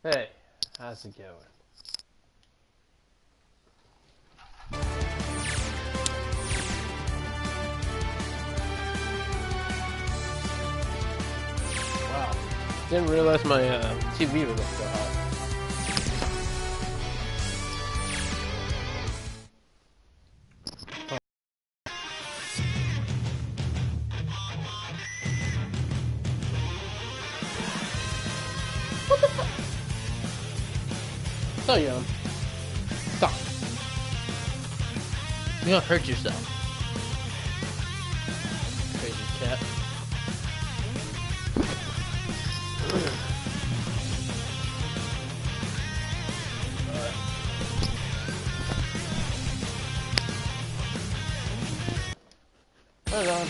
Hey, how's it going? Wow, didn't realize my TV was up so high. So young. Stop. You're gonna hurt yourself. Crazy cat. Hold on.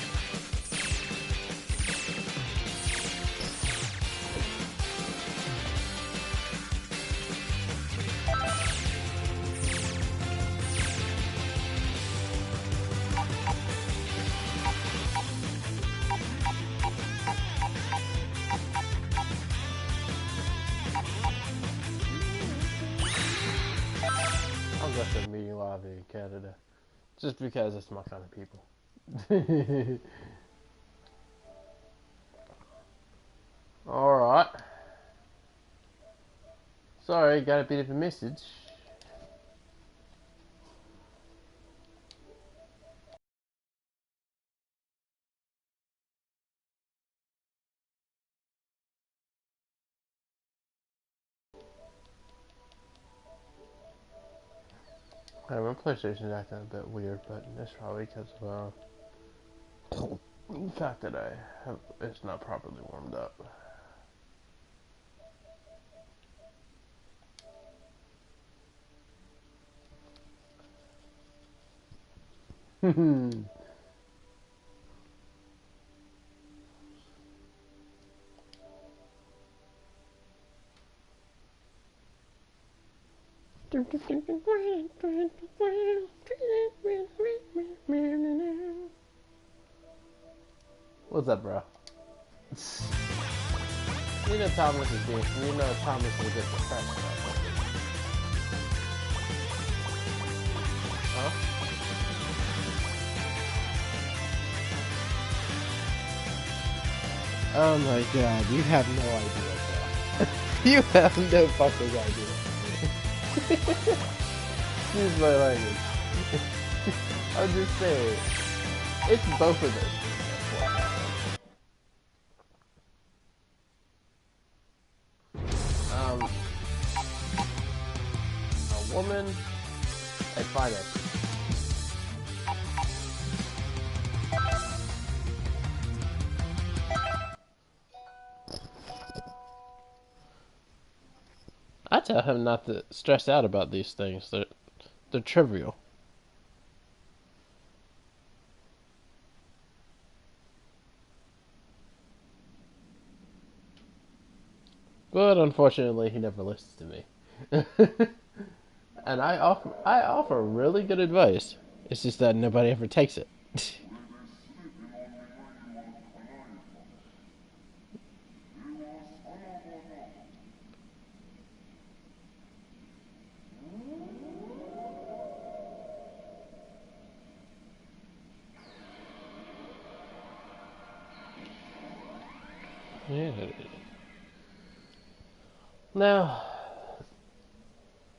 I'm just a meeting live in Canada. Just because it's my kind of people. Alright. Sorry, got a bit of a message. My PlayStation's acting a bit weird, but that's probably because of the fact that it's not properly warmed up. What's up, bro? You know Thomas is being. You know Thomas will get depressed, right? Huh? Oh my god, you have no idea, bro. You have no fucking idea. Excuse my language. I'm just saying. It's both of us. A woman, and finances. I tell him not to stress out about these things. They're trivial. But unfortunately, he never listens to me. And I offer really good advice. It's just that nobody ever takes it. Yeah. Now,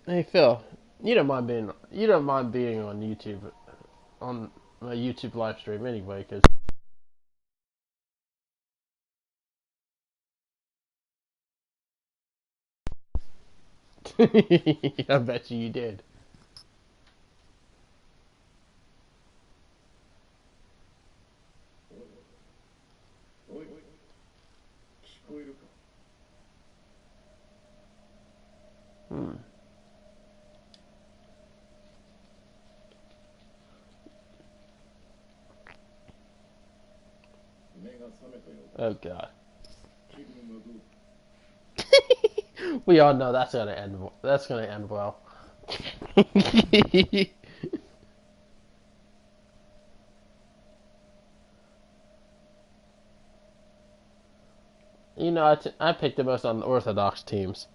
hey Phil, you don't mind being on YouTube on my YouTube live stream anyway, because I bet you did. Hmm. Oh god. We all know that's gonna end. That's gonna end well. You know, I picked the most unorthodox teams.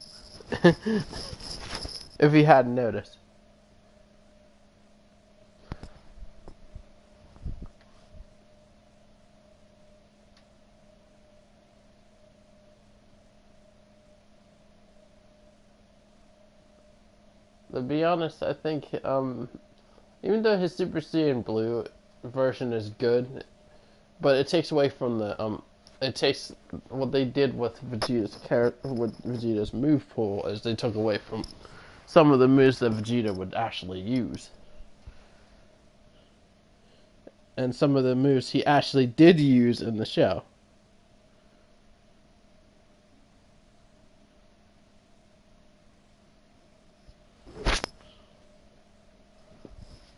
If you hadn't noticed. To be honest, I think even though his Super Saiyan Blue version is good, but it takes away from the it takes what they did with Vegeta's move pool is they took away from some of the moves that Vegeta would actually use, and some of the moves he actually did use in the show.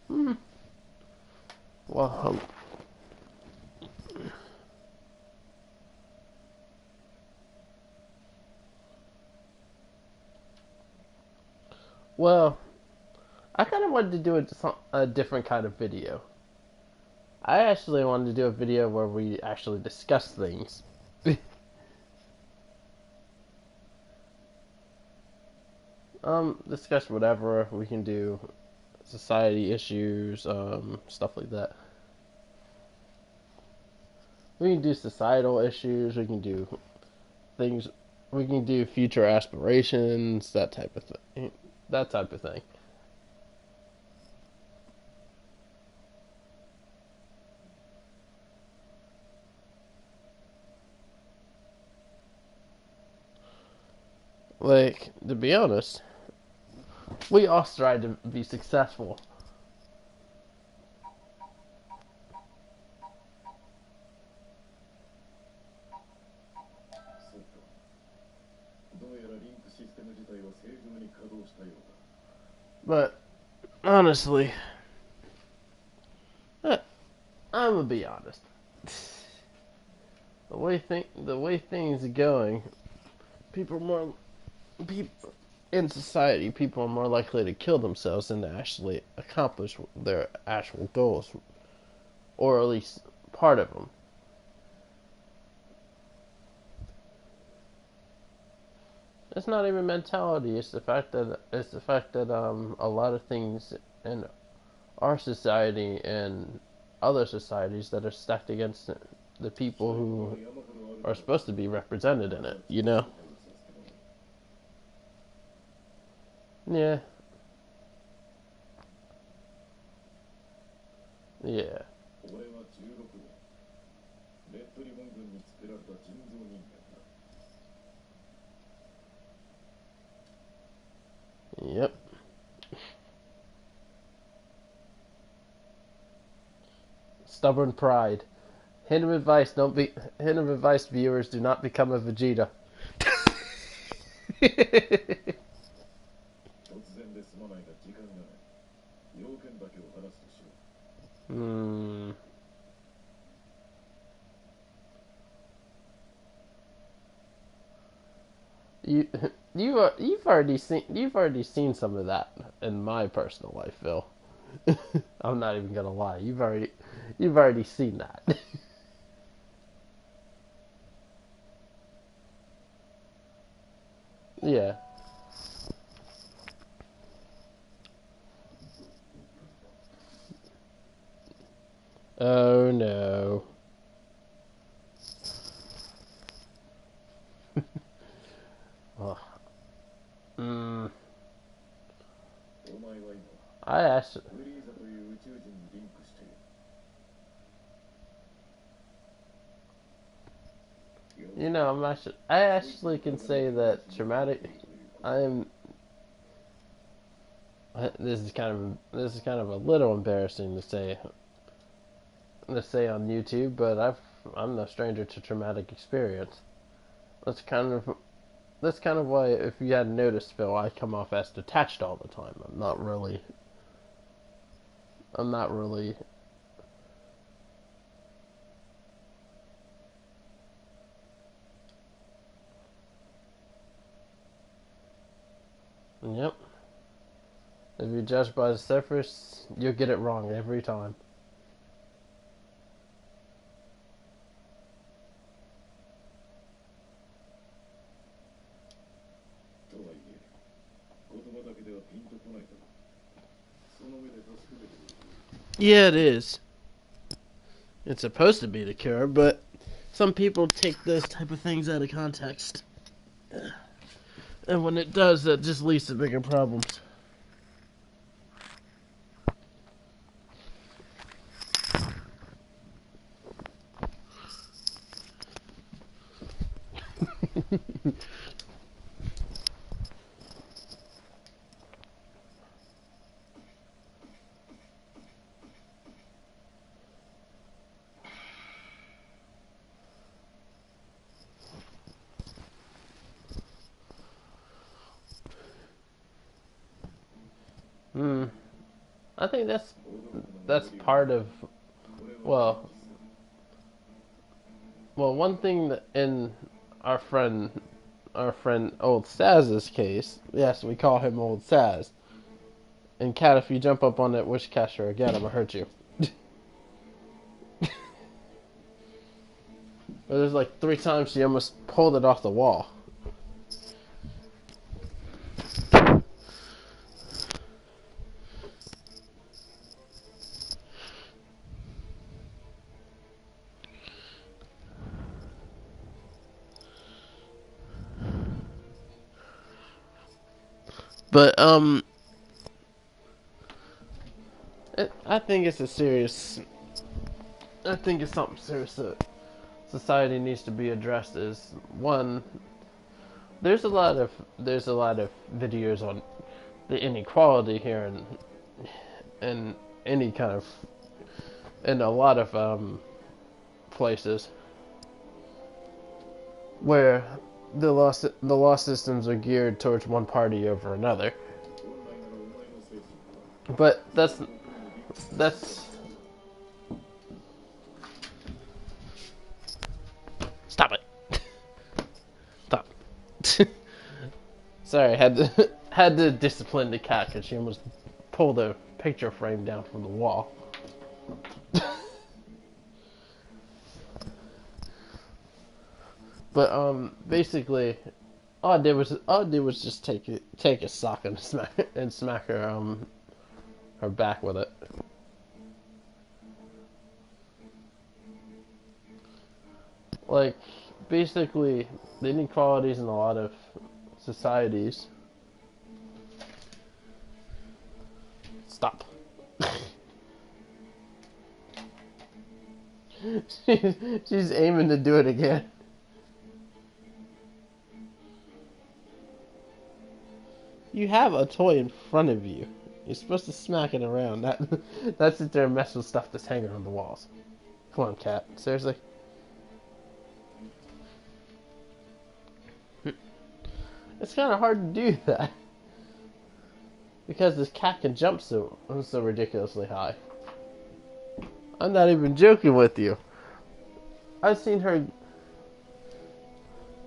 Hmm. Well, well, I kind of wanted to do a different kind of video. I actually wanted to do a video where we actually discuss things. Discuss whatever we can do, society issues, stuff like that. We can do societal issues. We can do things. We can do future aspirations, that type of thing. That type of thing. Like, to be honest, we all strive to be successful. But honestly, I'm gonna be honest. The way things are going, people are more people in society. People are more likely to kill themselves than to actually accomplish their actual goals, or at least part of them. It's not even mentality. It's the fact that a lot of things in our society and other societies that are stacked against the people who are supposed to be represented in it. You know? Yeah. Yeah. Yep. Stubborn pride. Hint of advice, viewers: do not become a Vegeta. Hmm. You you've already seen some of that in my personal life, Phil. I'm not even gonna lie. You've already seen that. Yeah. Oh no. Ugh. Mm, I actually, I actually can say that traumatic. I'm. This is kind of a little embarrassing to say on YouTube, but I'm no stranger to traumatic experience. That's kind of that's kind of why, if you hadn't noticed, Phil, I come off as detached all the time. I'm not really. I'm not really. Yep. If you judge by the surface, you'll get it wrong every time. Yeah, it is. It's supposed to be the cure, but some people take those type of things out of context. And when it does, that just leads to bigger problems. Hmm. I think that's part of well, one thing that in our friend Old Saz's case, yes, we call him Old Saz. And Cat, if you jump up on that wish catcher again, I'm gonna hurt you. But there's like 3 times she almost pulled it off the wall. But I think it's a serious. I think it's something serious that society needs to be addressed. Is one, there's a lot of videos on the inequality here in any kind of in a lot of places where the law systems are geared towards one party over another. But that's stop it. Stop. Sorry, I had to discipline the cat because she almost pulled a picture frame down from the wall. But basically, all I did was just take a sock and smack her back with it. Like basically, the inequalities in a lot of societies. Stop. She's aiming to do it again. You have a toy in front of you. You're supposed to smack it around. That's sit there and mess with stuff that's hanging on the walls. Come on, cat. Seriously. It's kind of hard to do that because this cat can jump so ridiculously high. I'm not even joking with you. I've seen her.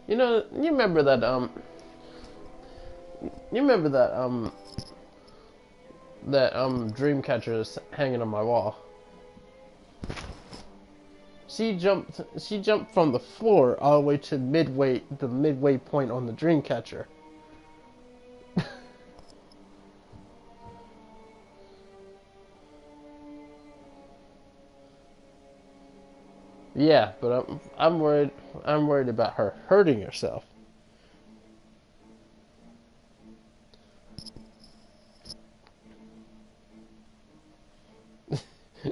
You remember that You remember that dream catcher that's hanging on my wall? She jumped from the floor all the way to the midway point on the dream catcher. Yeah, but I'm worried about her hurting herself.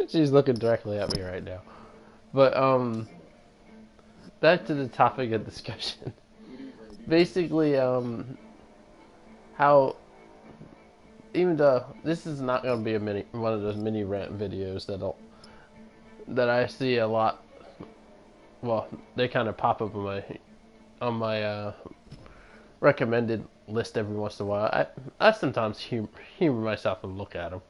She's looking directly at me right now. But back to the topic of discussion. Basically, how even though this is not going to be one of those mini rant videos that I see a lot. Well, they kind of pop up on my recommended list every once in a while. I sometimes humor myself and look at them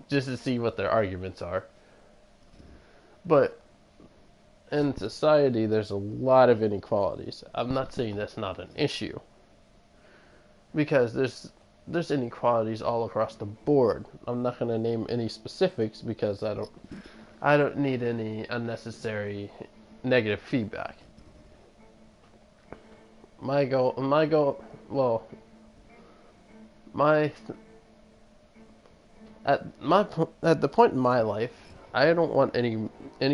just to see what their arguments are. But in society, there's a lot of inequalities. I'm not saying that's not an issue, because there's inequalities all across the board. I'm not going to name any specifics because I don't need any unnecessary negative feedback. Well, my At the point in my life, I don't want any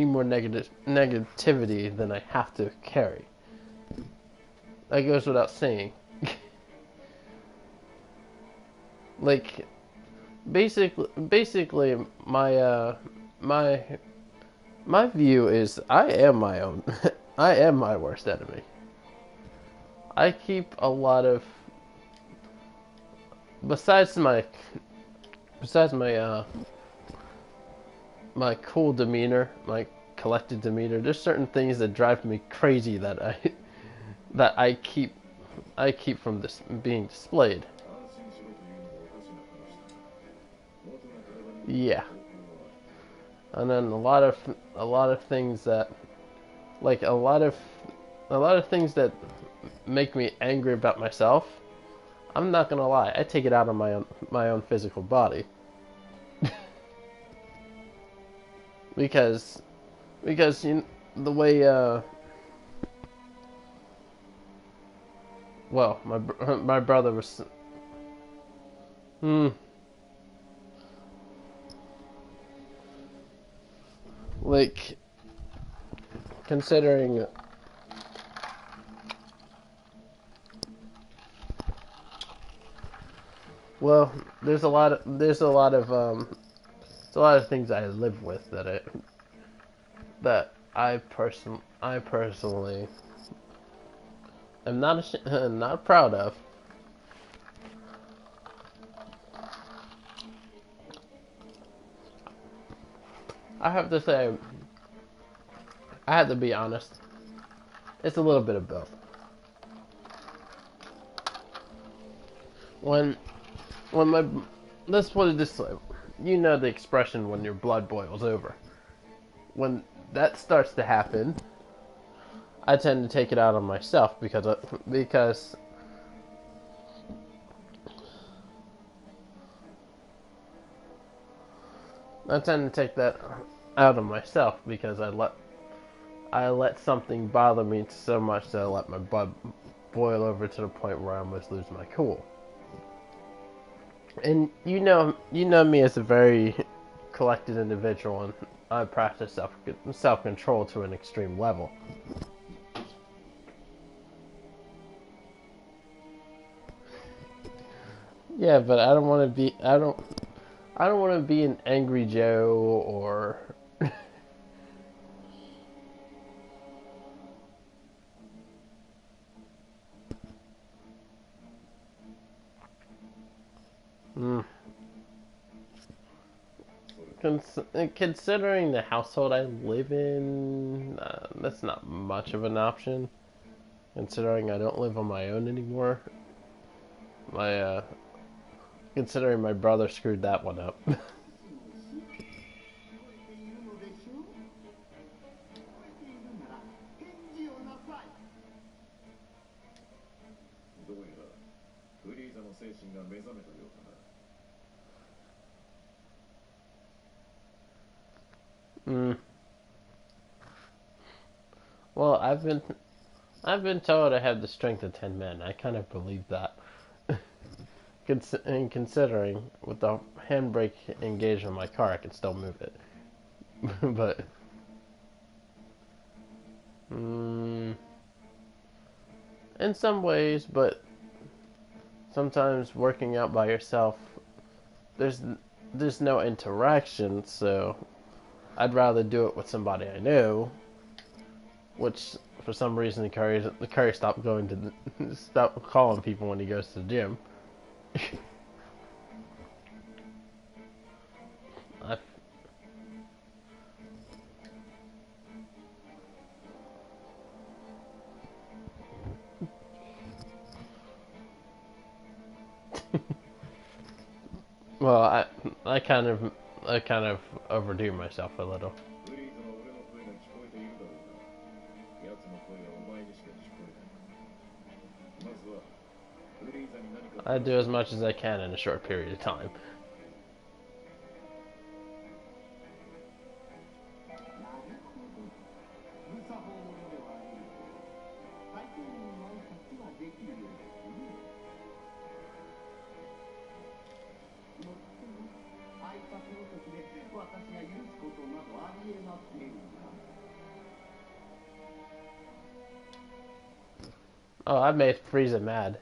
more negativity than I have to carry. That goes without saying. Like basically my my view is I am my own I am my worst enemy. I keep a lot of besides my besides my my cool demeanor, my collected demeanor, there's certain things that drive me crazy that I keep from this being displayed. Yeah. And then a lot of things that like a lot of things that make me angry about myself. I'm not gonna lie, I take it out on my own physical body. because the way well my brother was hmm like considering well there's a lot of things I live with that I personally am not proud of. I have to say, I have to be honest. It's a little bit of both. When when my let's put it this way, you know the expression when your blood boils over. When that starts to happen, I tend to take it out on myself because I tend to take that out on myself because I let something bother me so much that I let my blood boil over to the point where I almost lose my cool. And you know me as a very collected individual, and I practice self control to an extreme level. Yeah, but I don't want to be an angry Joe or mm, considering the household I live in, that's not much of an option. Considering I don't live on my own anymore, my considering my brother screwed that one up. mm. Well, I've been told I have the strength of 10 men. I kind of believe that. And considering with the handbrake engaged on my car, I can still move it. But mm, in some ways, but sometimes working out by yourself, there's there's no interaction, so I'd rather do it with somebody I know. Which for some reason the Curry stopped going to stop calling people when he goes to the gym. I, well, I kind of overdo myself a little. I do as much as I can in a short period of time. Oh, I made Frieza mad.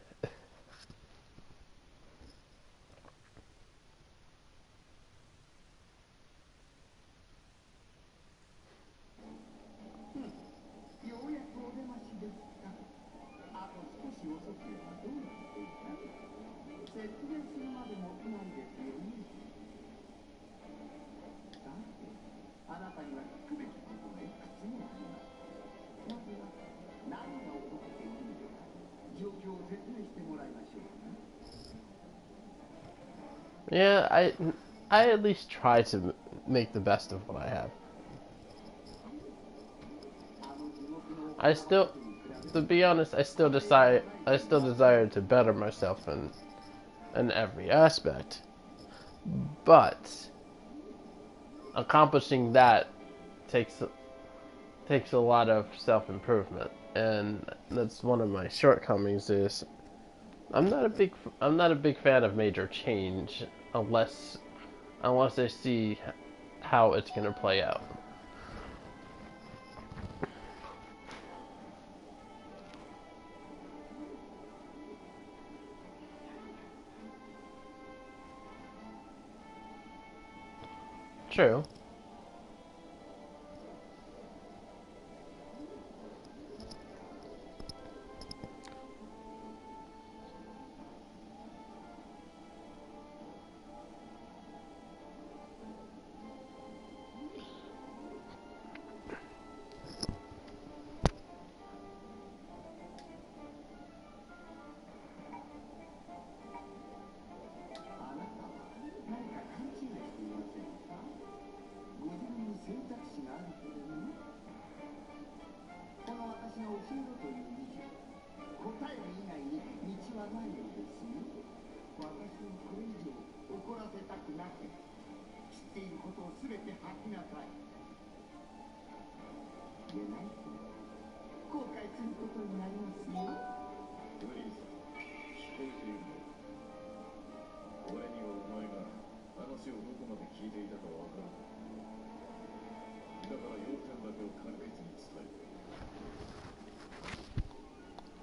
Yeah, I at least try to make the best of what I have. I still, to be honest, I still desire to better myself in every aspect. But accomplishing that takes takes a lot of self improvement, and that's one of my shortcomings. Is I'm not a big fan of major change unless I see how it's gonna play out. True.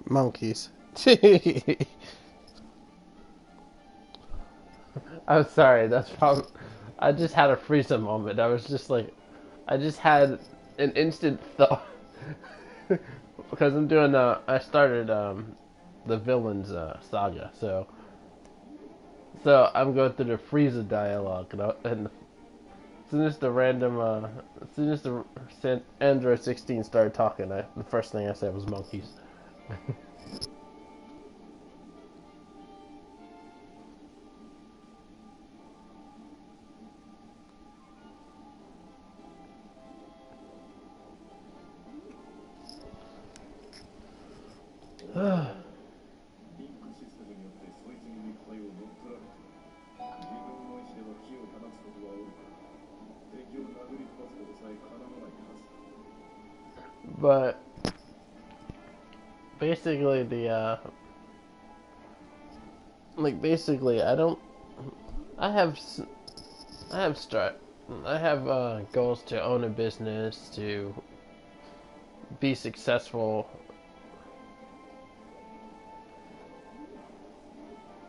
Monkeys. I'm sorry. That's probably. I just had a Frieza moment. I was just like, I just had an instant thought because I'm doing. I started the villains saga, so I'm going through the Frieza dialogue, and as soon as the random, as soon as the Android 16 started talking, the first thing I said was monkeys. But basically, basically, I don't. I have I have start. I have goals to own a business, to be successful.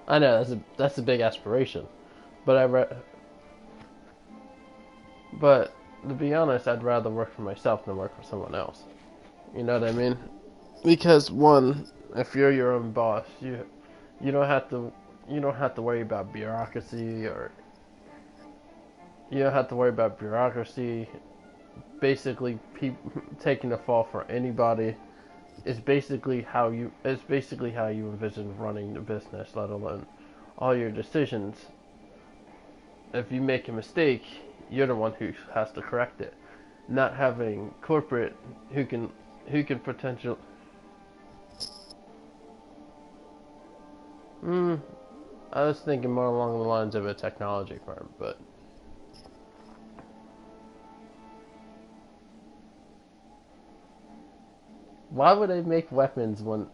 I know that's a big aspiration, but but to be honest, I'd rather work for myself than work for someone else. You know what I mean? Because one, if you're your own boss, you don't have to you don't have to worry about bureaucracy or you don't have to worry about bureaucracy. Basically, taking the fall for anybody is basically how you envision running the business. Let alone all your decisions. If you make a mistake, you're the one who has to correct it. Not having corporate who can potential. Hmm. I was thinking more along the lines of a technology firm, but why would I make weapons when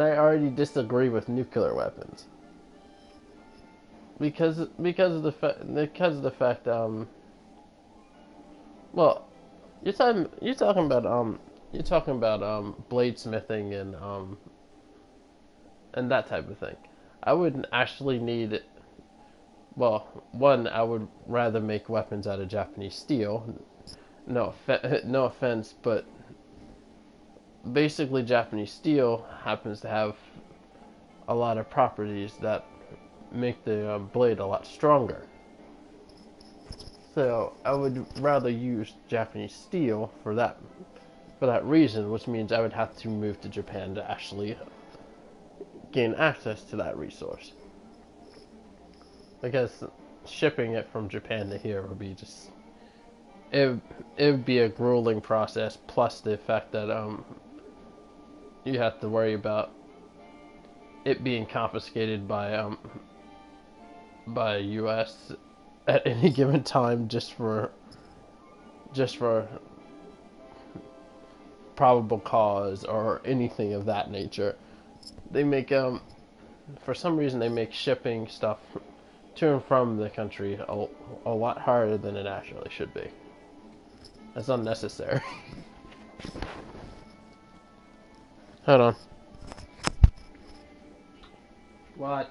I already disagree with nuclear weapons? Because of the fact well, you're talking about bladesmithing and and that type of thing. I would actually need, well, one, I would rather make weapons out of Japanese steel. No offense, but basically Japanese steel happens to have a lot of properties that make the blade a lot stronger. So I would rather use Japanese steel for that reason, which means I would have to move to Japan to actually gain access to that resource. Because shipping it from Japan to here would be just it would be a grueling process. Plus the fact that you have to worry about it being confiscated by U.S. at any given time just for probable cause or anything of that nature. They make for some reason they make shipping stuff to and from the country a lot harder than it actually should be. That's unnecessary. Hold on. What?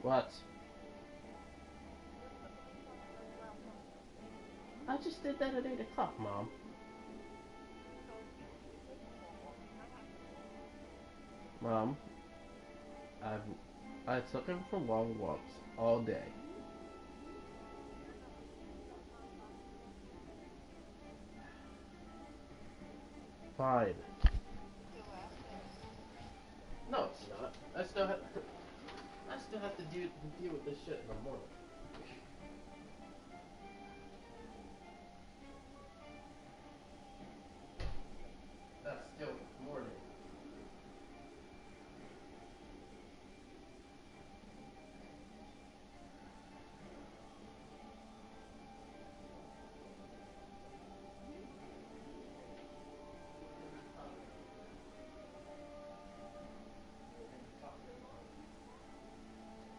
What? I just did that at 8 o'clock, Mom. Mom, I've I took him for long walks all day. Fine. No, it's not. I still have to deal with this shit in the morning. That's still morning.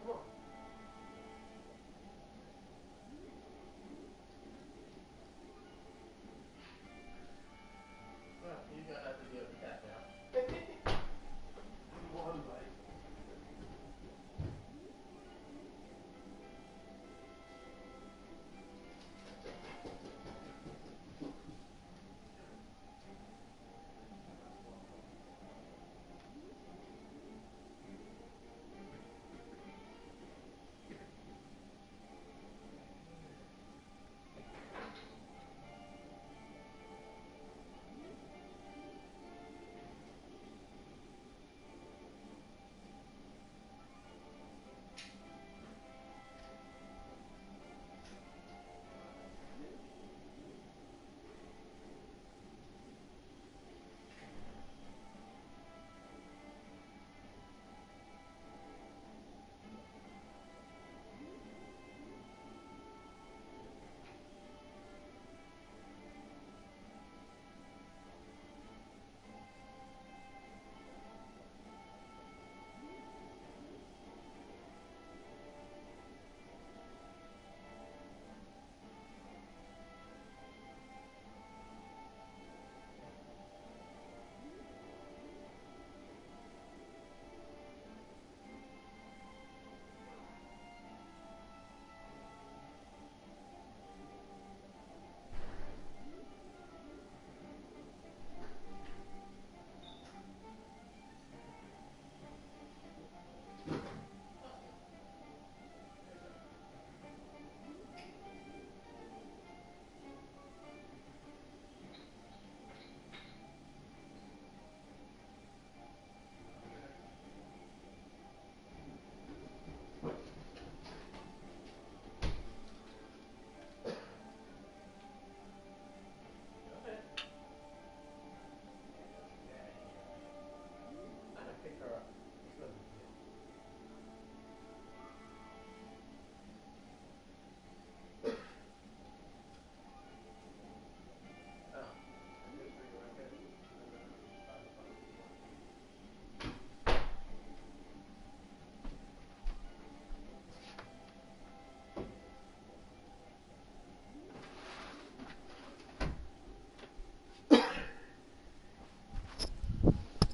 Come on.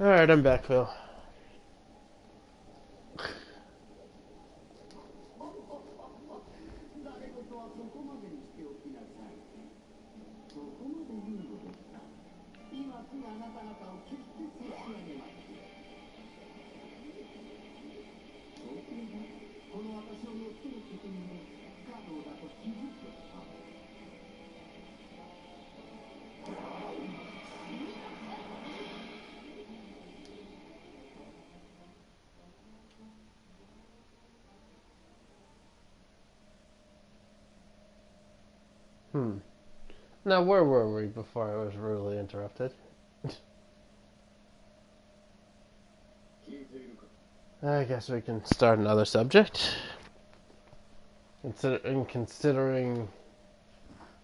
Alright, I'm back, Phil. Now, where were we before I was rudely interrupted? I guess we can start another subject. Considering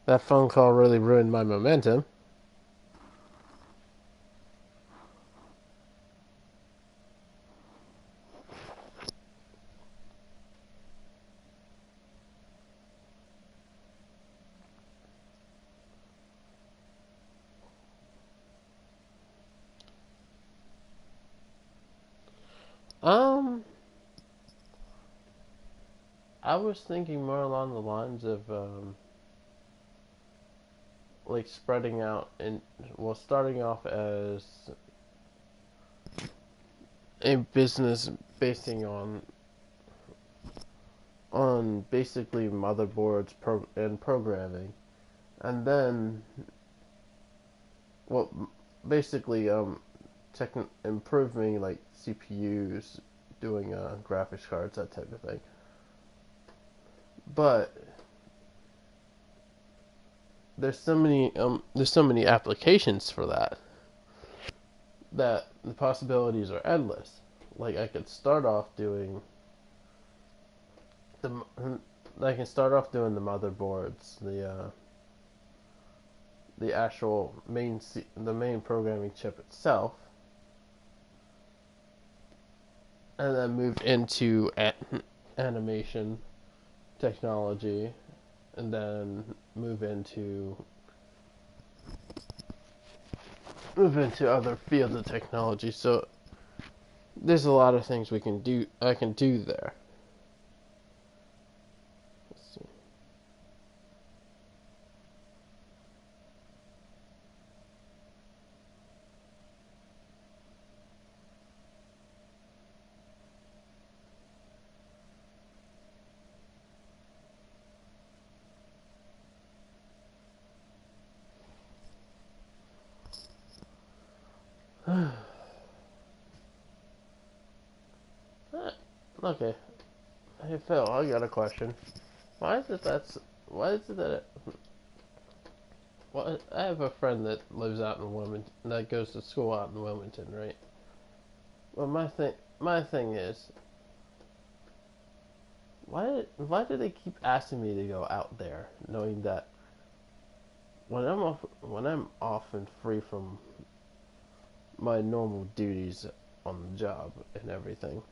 that phone call really ruined my momentum. I was thinking more along the lines of, like spreading out and, well, starting off as a business basing on basically motherboards and programming, and then, well, basically improving like CPUs, doing graphics cards, that type of thing. But there's so many applications for that the possibilities are endless. Like I could start off doing the motherboards, the actual the main programming chip itself, and then move into animation technology, and then move into other fields of technology. So there's a lot of things I can do there. Let's see. Okay. Hey Phil, I got a question. Why is it that well, I have a friend that lives out in Wilmington, that goes to school out in Wilmington, right? Well, my thing is, why do they keep asking me to go out there, knowing that when I'm off and free from my normal duties on the job and everything,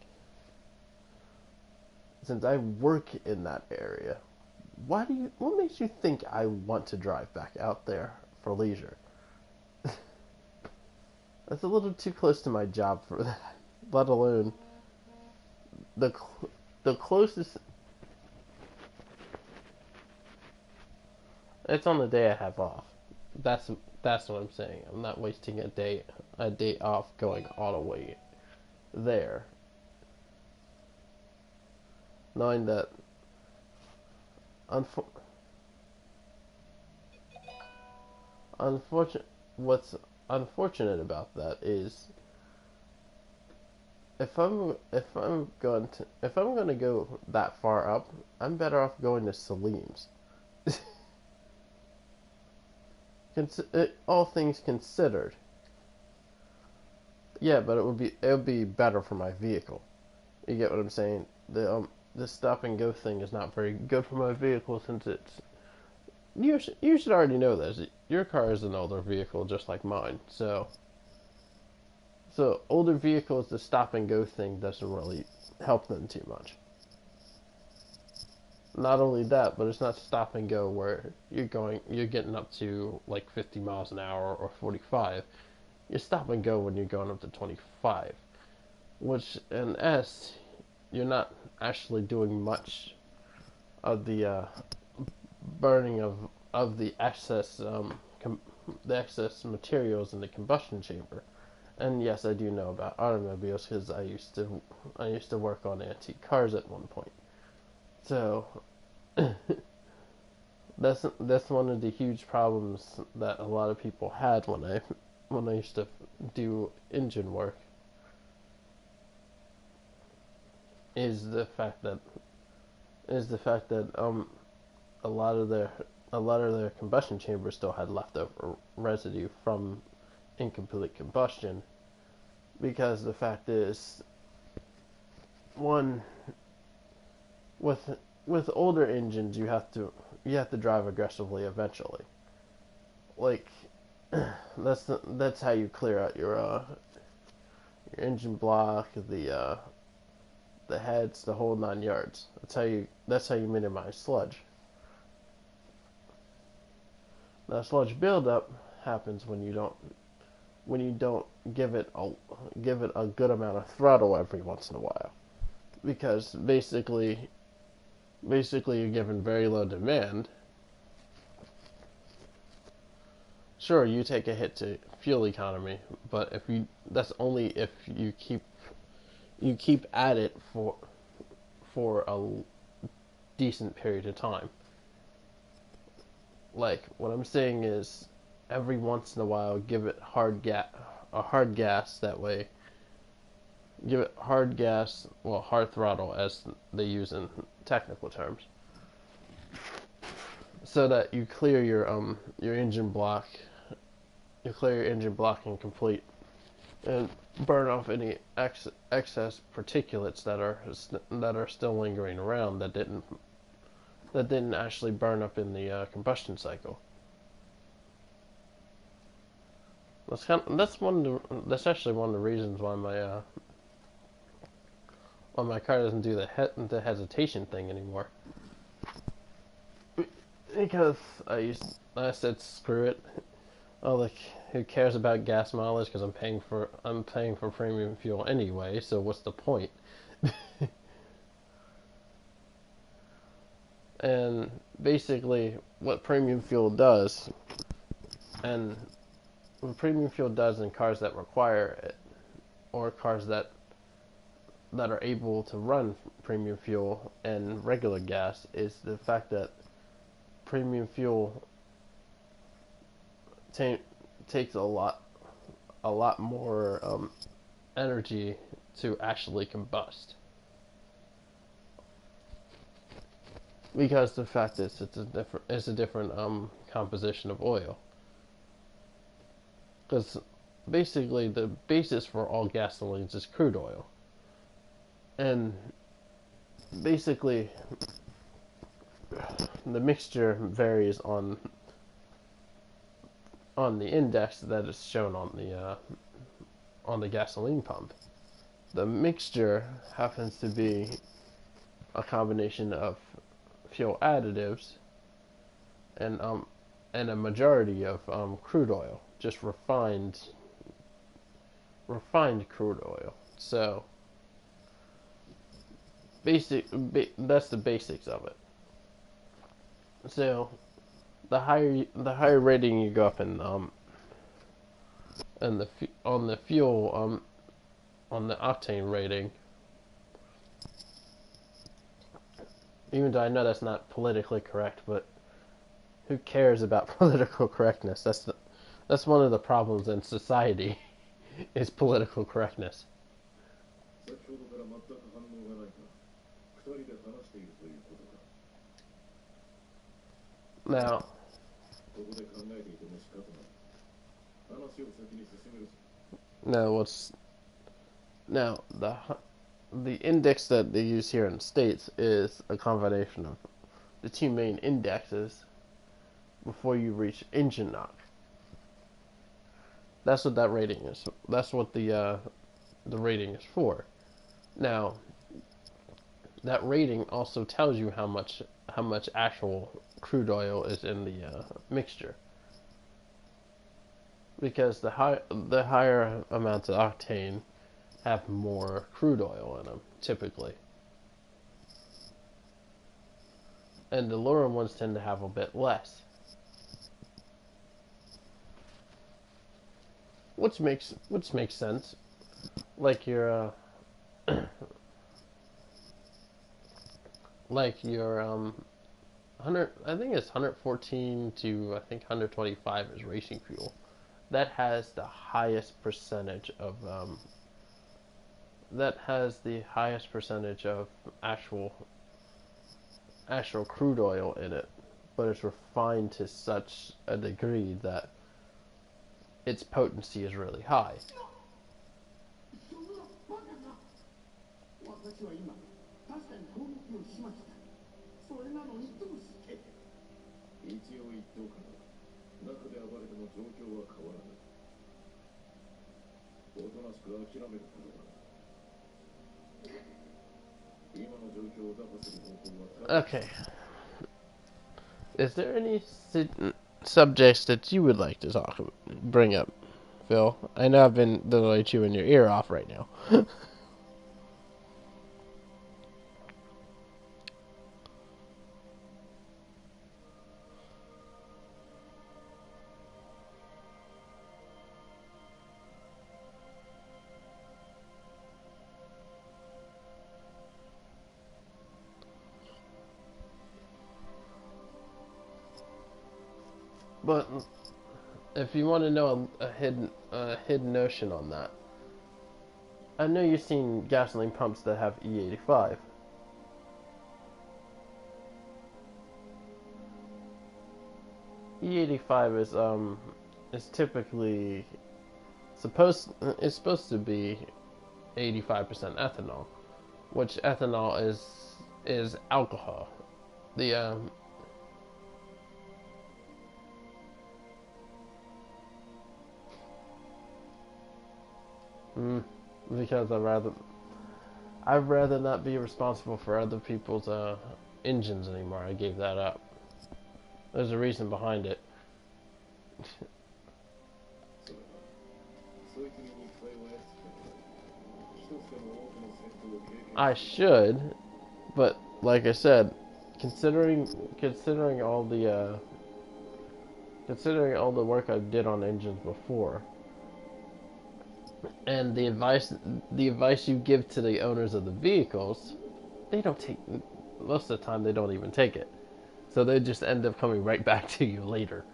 since I work in that area, what makes you think I want to drive back out there for leisure? That's a little too close to my job for that. Let alone the the closest. It's on the day I have off. That's what I'm saying. I'm not wasting a day off going all the way there, knowing that unfor- unfortunate what's unfortunate about that is if I'm going to go that far up, I'm better off going to Salim's. All things considered, yeah, but it would be better for my vehicle. You get what I'm saying? The stop and go thing is not very good for my vehicle, since it's you should already know this. Your car is an older vehicle, just like mine. So older vehicles, the stop and go thing doesn't really help them too much. Not only that, but it's not stop and go where you're getting up to like 50 miles an hour or 45. you stop and go when you're going up to 25. Which in S, you're not actually doing much of the burning of the excess the excess materials in the combustion chamber. And yes, I do know about automobiles because I used to work on antique cars at one point. So that's one of the huge problems that a lot of people had when I used to do engine work, is the fact that a lot of their combustion chambers still had leftover residue from incomplete combustion, because the fact is, one, with older engines you have to drive aggressively eventually. Like that's how you clear out your engine block, the heads, the whole 9 yards. That's how you minimize sludge. Now, sludge buildup happens when you don't give it a good amount of throttle every once in a while, because basically you're given very low demand. Sure, you take a hit to fuel economy, but that's only if you keep at it for a decent period of time. Like, what I'm saying is, every once in a while, give it hard gas. That way, give it hard gas, well, hard throttle, as they use in technical terms, so that you clear your engine block. You clear your engine block and complete, and burn off any excess particulates that are still lingering around that didn't actually burn up in the combustion cycle. That's actually one of the reasons why my car doesn't do the hesitation thing anymore. Because I said screw it. Oh, like, who cares about gas mileage? Because I'm paying for premium fuel anyway. So what's the point? And basically, what premium fuel does, and what premium fuel does in cars that require it, or cars that are able to run premium fuel and regular gas, is the fact that premium fuel takes a lot more energy to actually combust, because the fact is it's a different composition of oil. Because basically the basis for all gasolines is crude oil, and basically the mixture varies on the index that is shown on the gasoline pump. The mixture happens to be a combination of fuel additives and a majority of crude oil, just refined crude oil. So that's the basics of it. So the higher rating you go up in on the fuel on the octane rating, even though I know that's not politically correct, but who cares about political correctness? That's one of the problems in society is political correctness. Now, the index that they use here in the States is a combination of the two main indexes before you reach engine knock. That's what that rating is. That's what the rating is for. Now, that rating also tells you how much actual crude oil is in the mixture. because the higher amounts of octane have more crude oil in them typically, and the lower ones tend to have a bit less, which makes sense. Like your 100, I think it's 114 to I think 125 is racing fuel. That has the highest percentage of actual crude oil in it, but it's refined to such a degree that its potency is really high. Okay. Is there any subjects that you would like to bring up, Phil? I know I've been literally chewing your ear off right now. But if you want to know a hidden notion on that, I know you've seen gasoline pumps that have E85. E85 is typically supposed to be 85% ethanol, which ethanol is alcohol. The because I'd rather not be responsible for other people's engines anymore. I gave that up. There's a reason behind it. I should, but like I said, considering all the work I did on engines before, and the advice you give to the owners of the vehicles, they don't take most of the time they don't even take it. So they just end up coming right back to you later.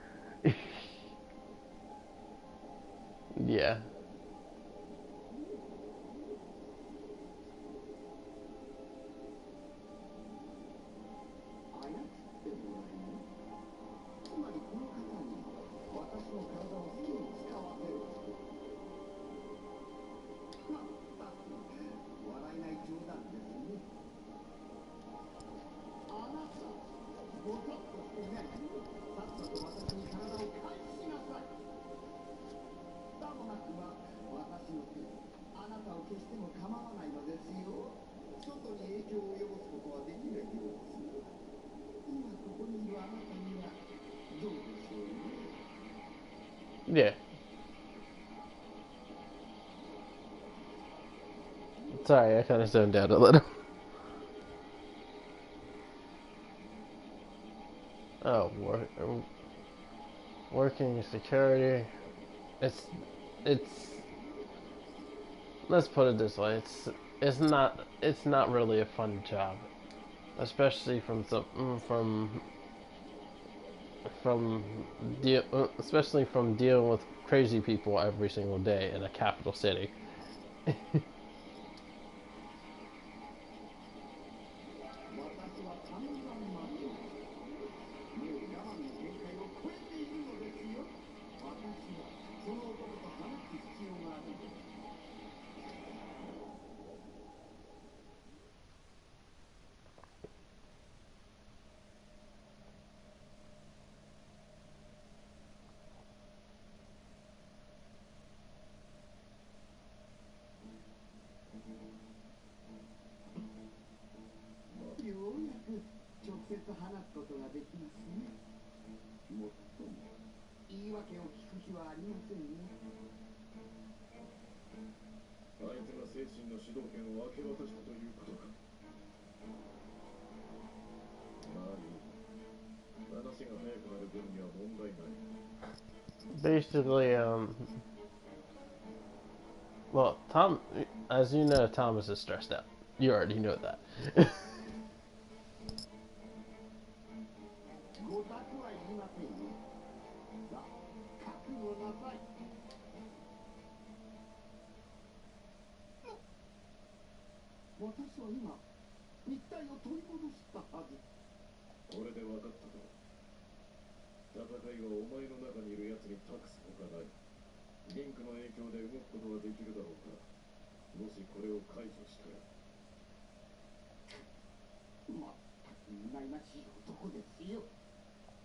Yeah. Yeah. Sorry, I kind of zoned out a little. Oh, working security. It's it's. Let's put it this way. It's not really a fun job, especially from especially from dealing with crazy people every single day in a capital city. 気はありませんね。相手が精神の主導権を明け渡したということか。まあいい。話が早くなる分には問題ない。Basically, well, Tom, as you know, Thomas is stressed out. You already know that. ごたくはいりませんよ。さあ、覚悟なさい。私は今、肉体を取り戻したはず。これで分かったか。戦いはお前の中にいる奴に託すほかない。リンクの影響で動くことができるだろうか。もしこれを解除したら。まったくないましい男ですよ。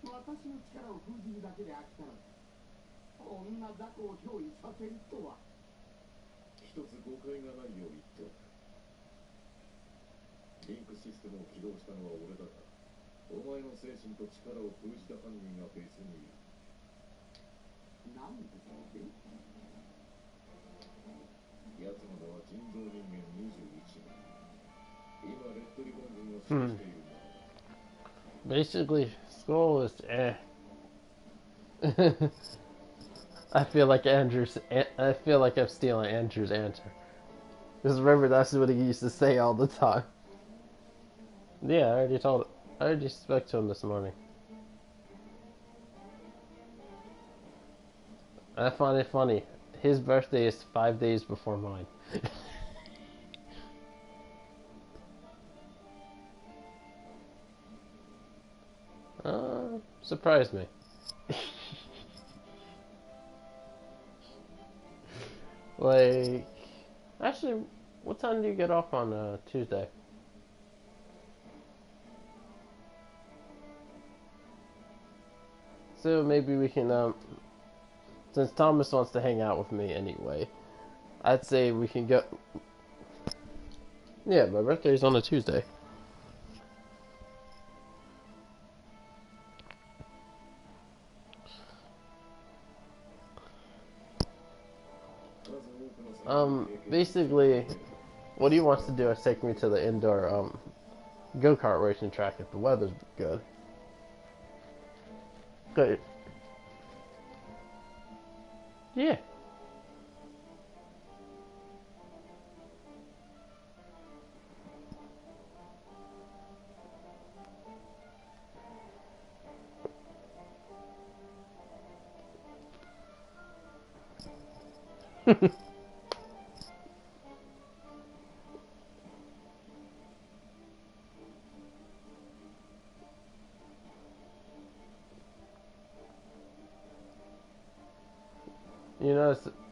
私の力を封じるだけで飽きたら、こんな雑魚を憑依させるとは。一つ誤解がないよう言っておく。リンクシステムを起動したのは俺だが、お前の精神と力を封じた犯人が別にいる。なんでしょうね。奴の名は人造人間21名。今レッドリボン軍を指揮しているんだ。Basically, Skull is I feel like I feel like I'm stealing Andrew's answer. Because remember, that's what he used to say all the time. Yeah, I already spoke to him this morning. I find it funny. His birthday is 5 days before mine. Surprised me. Like, actually, what time do you get off on Tuesday? So maybe we can, since Thomas wants to hang out with me anyway, I'd say we can go. Yeah, my birthday's on a Tuesday. Basically, what he wants to do is take me to the indoor, go-kart racing track if the weather's good. Good. Yeah.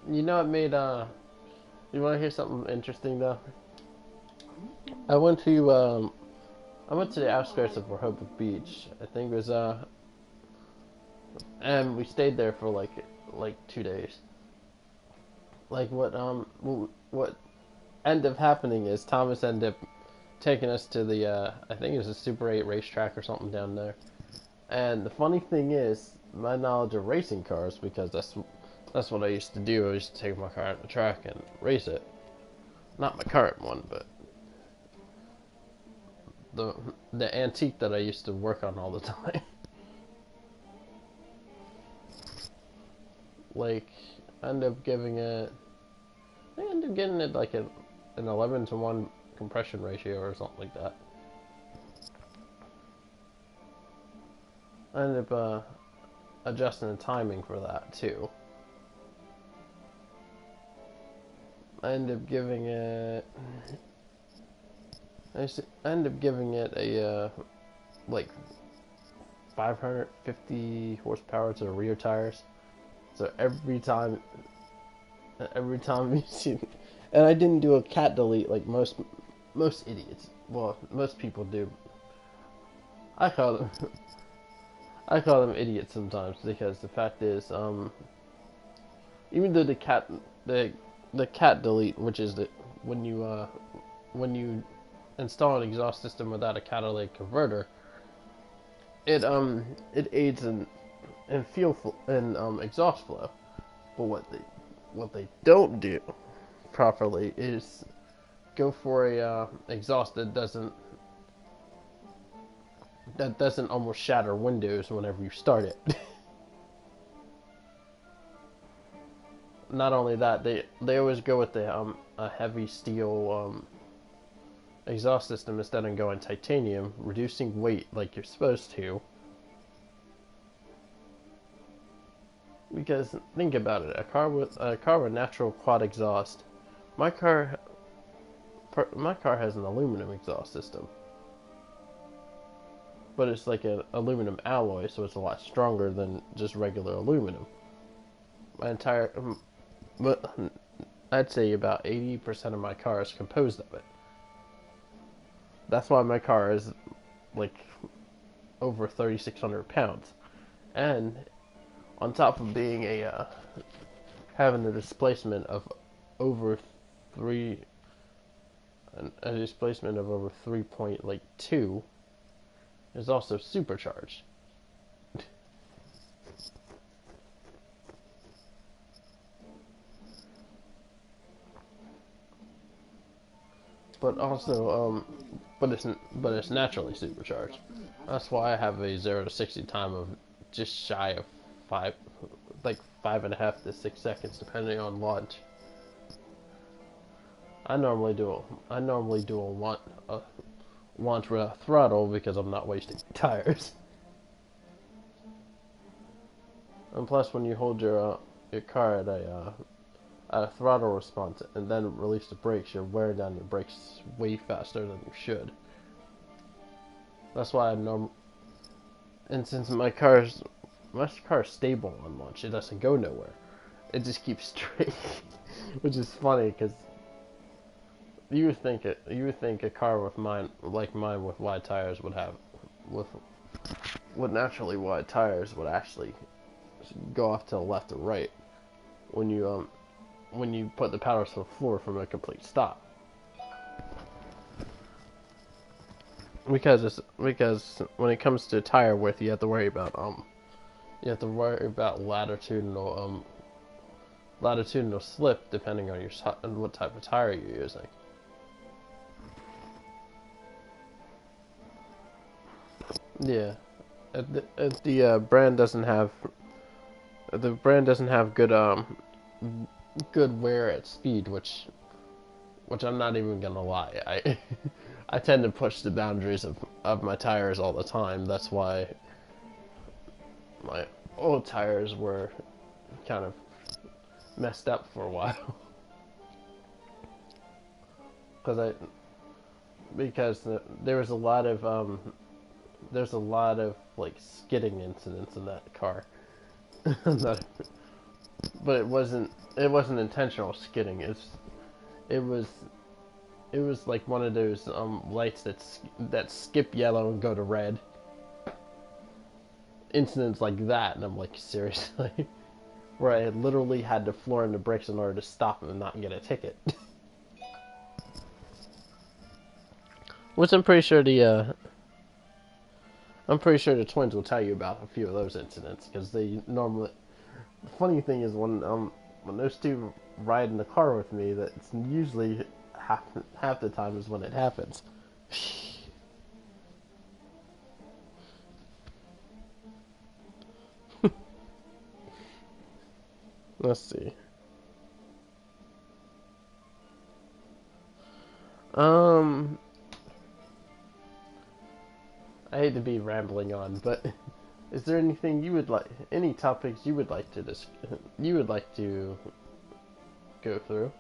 You know, it made, you want to hear something interesting, though? I went to the outskirts of Rehoboth Beach. I think it was, and we stayed there for, like 2 days. Like, what ended up happening is Thomas ended up taking us to the, I think it was a Super 8 racetrack or something down there. And the funny thing is, my knowledge of racing cars, because that's what I used to do. I used to take my car out the track and race it. Not my current one, but the antique that I used to work on all the time. Like, I ended up giving it like an 11-to-1 compression ratio or something like that. I ended up adjusting the timing for that too. I ended up giving it a like 550 horsepower to the rear tires. So every time you see, and I didn't do a cat delete like most idiots. Well, most people do. I call them idiots sometimes because the fact is, even though the cat delete, which is when you install an exhaust system without a catalytic converter, it aids in and exhaust flow. But what they don't do properly is go for a exhaust that doesn't almost shatter windows whenever you start it. Not only that, they always go with the a heavy steel exhaust system instead of going titanium, reducing weight like you're supposed to. Because think about it, a car with natural quad exhaust, my car has an aluminum exhaust system, but it's like an aluminum alloy, so it's a lot stronger than just regular aluminum. But I'd say about 80% of my car is composed of it. That's why my car is like over 3,600 pounds, and on top of being having a displacement of over 3.2 is also supercharged. But also, but it's naturally supercharged. That's why I have a 0 to 60 time of just shy of 5.5 to 6 seconds, depending on launch. I normally do a launch with a throttle because I'm not wasting tires. And plus, when you hold your car at a throttle response and then release the brakes, you're wearing down your brakes way faster than you should. That's why and since my car is stable on launch, it doesn't go nowhere. It just keeps straight, which is funny because you would think a car with mine with wide tires would have with naturally wide tires would actually go off to the left or right when you put the pedals to the floor from a complete stop. Because when it comes to tire width, you have to worry about latitudinal slip depending on what type of tire you're using. Yeah, the brand doesn't have good wear at speed, which I'm not even gonna lie. I tend to push the boundaries of my tires all the time. That's why my old tires were kind of messed up for a while. because there was a lot of there's a lot of like skidding incidents in that car. But it wasn't intentional skidding. It was like one of those lights that skip yellow and go to red. Incidents like that, and I'm like, seriously? Where I literally had to floor in the brakes in order to stop and not get a ticket. Which I'm pretty sure the twins will tell you about a few of those incidents, because they normally. The funny thing is when those two ride in the car with me, that's usually half the time is when it happens. Let's see. I hate to be rambling on, but is there anything any topics you would like to go through?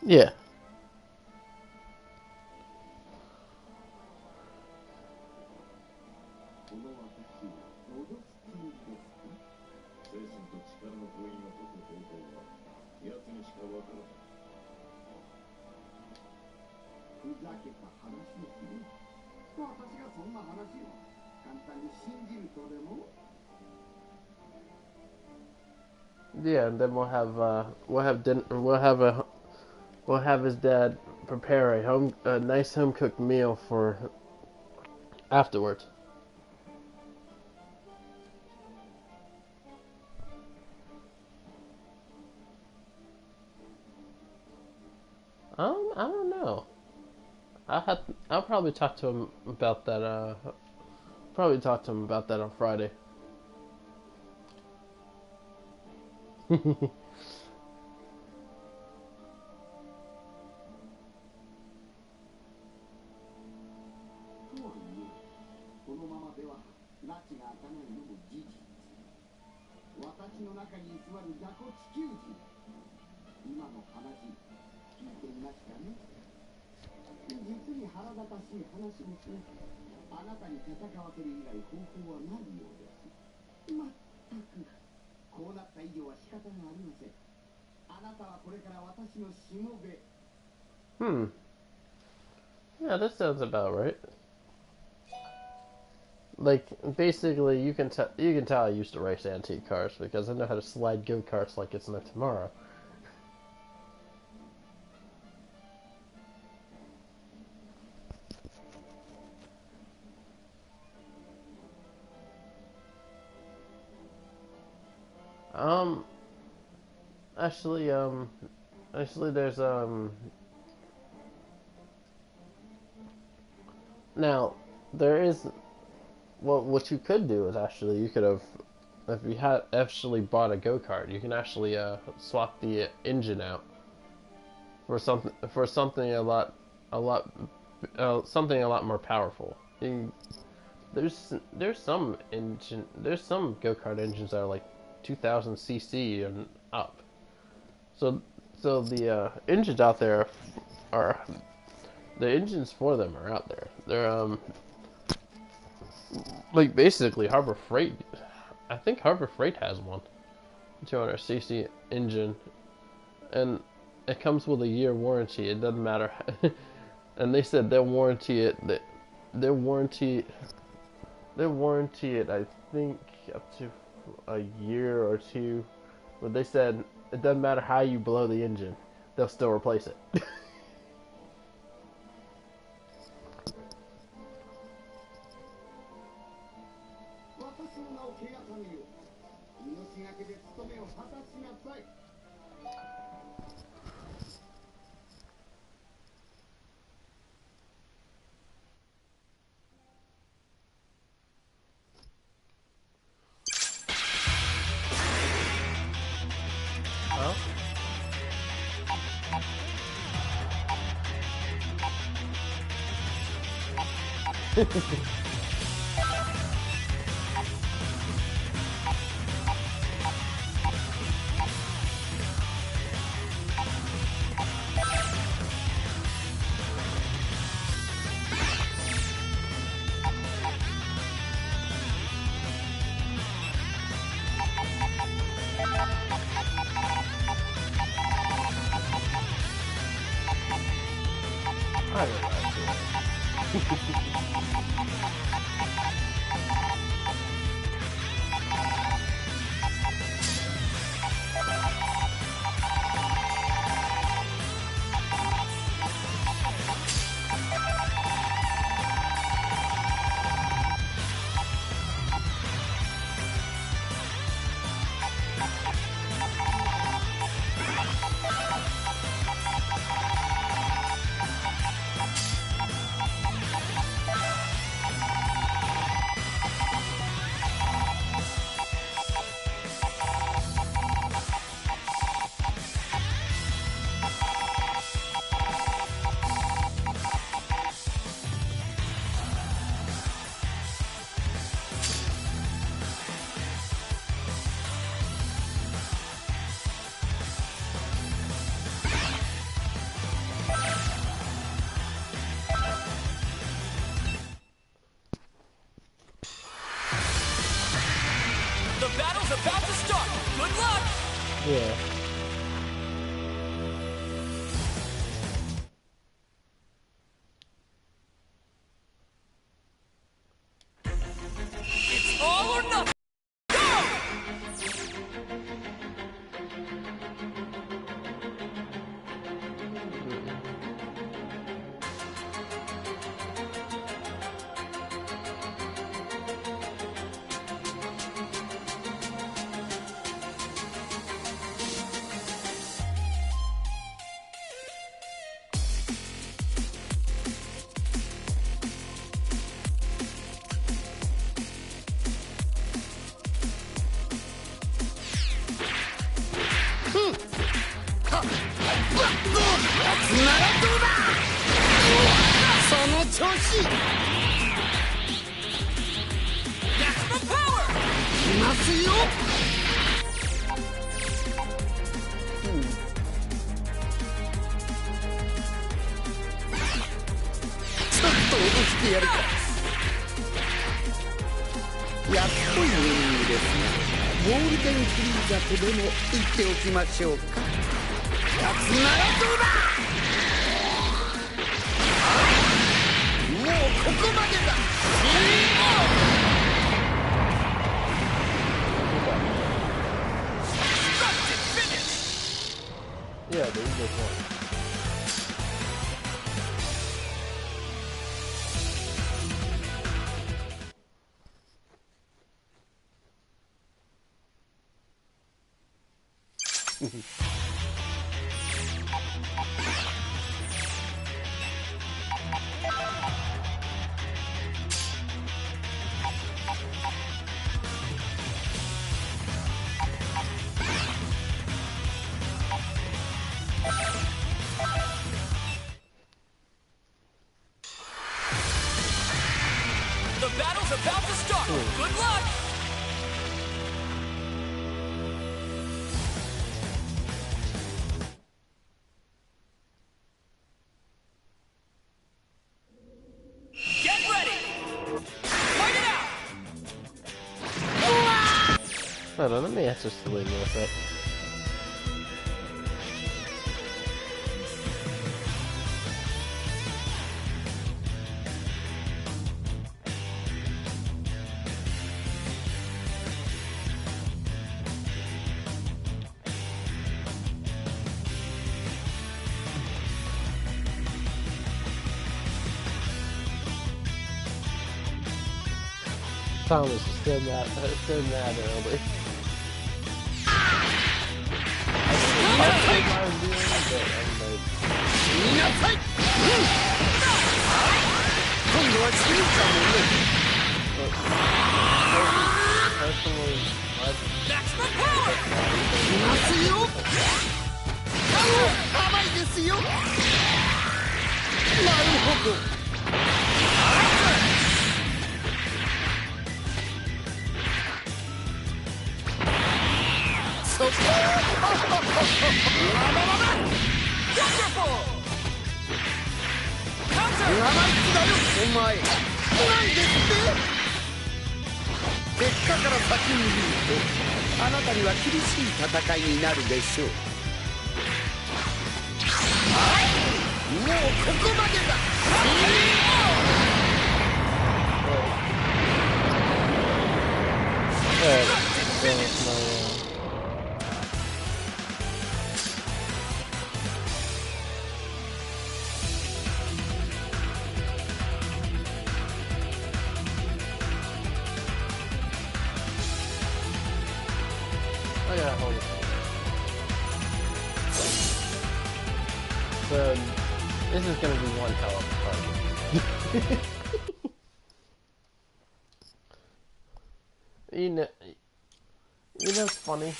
Yeah. ざけた話ですね。私がそんな話を簡単に信じるとでも。 Yeah, and then we'll have dinner. We'll have his dad prepare a nice home cooked meal for afterwards. I don't know. I'll probably talk to him about that. Probably talk to him about that on Friday. とはいえ、このままでは拉致が開かないのも事実。私の中に居座る雑魚地球人、今の話聞いていましたね。実に腹立たしい話ですね。あなたに戦わせる以外方法はないようです。まったく、こうなった以上は仕方がありません。あなたはこれから私のしもべ。Hmm. Yeah, that sounds about right. Like basically, you can tell I used to race antique cars because I know how to slide go karts like it's no tomorrow. Um, actually, there's now there is what you could do is actually you could have if you had actually bought a go kart, you can actually swap the engine out for something something a lot more powerful. There's some go kart engines that are like 2000 cc and up. So the engines out there are the engines for them are out there. They're like basically Harbor Freight. I think Harbor Freight has one 200cc engine, and it comes with a year warranty. It doesn't matter, and they said they'll warranty it. They'll warranty it. I think up to a year or two, but they said it doesn't matter how you blow the engine, they'll still replace it. 私の名を汚さぬよう、命がけで務めを果たしなさい。Huh? I don't know. The battle's about to start. Good luck. Yeah. Maximum power! いますよ。ちょっと脅してやるか。やっといメニューですが、ゴールデンフリーザとでも言っておきましょうか。やつならどうだ。もうここまでだ。Yeah, the Eagles won. The battle's about to start. Good luck! Get ready! Fight it out! Hold on, let me answer Selene real quick. Thomas is still mad early. I think I was doing it, but I'm like... 見なさい。今度は静かもね。 Personally, Maximum power! いますよ。甘いですよ。なるほど。そこ。Wonderful! 生 Counter! 意気だよお前。なんですって結果から先に言うと、あなたには厳しい戦いになるでしょう。もうここまでだ。 Oh yeah, hold it. So, this is gonna be one hell of a target. You know, it's funny.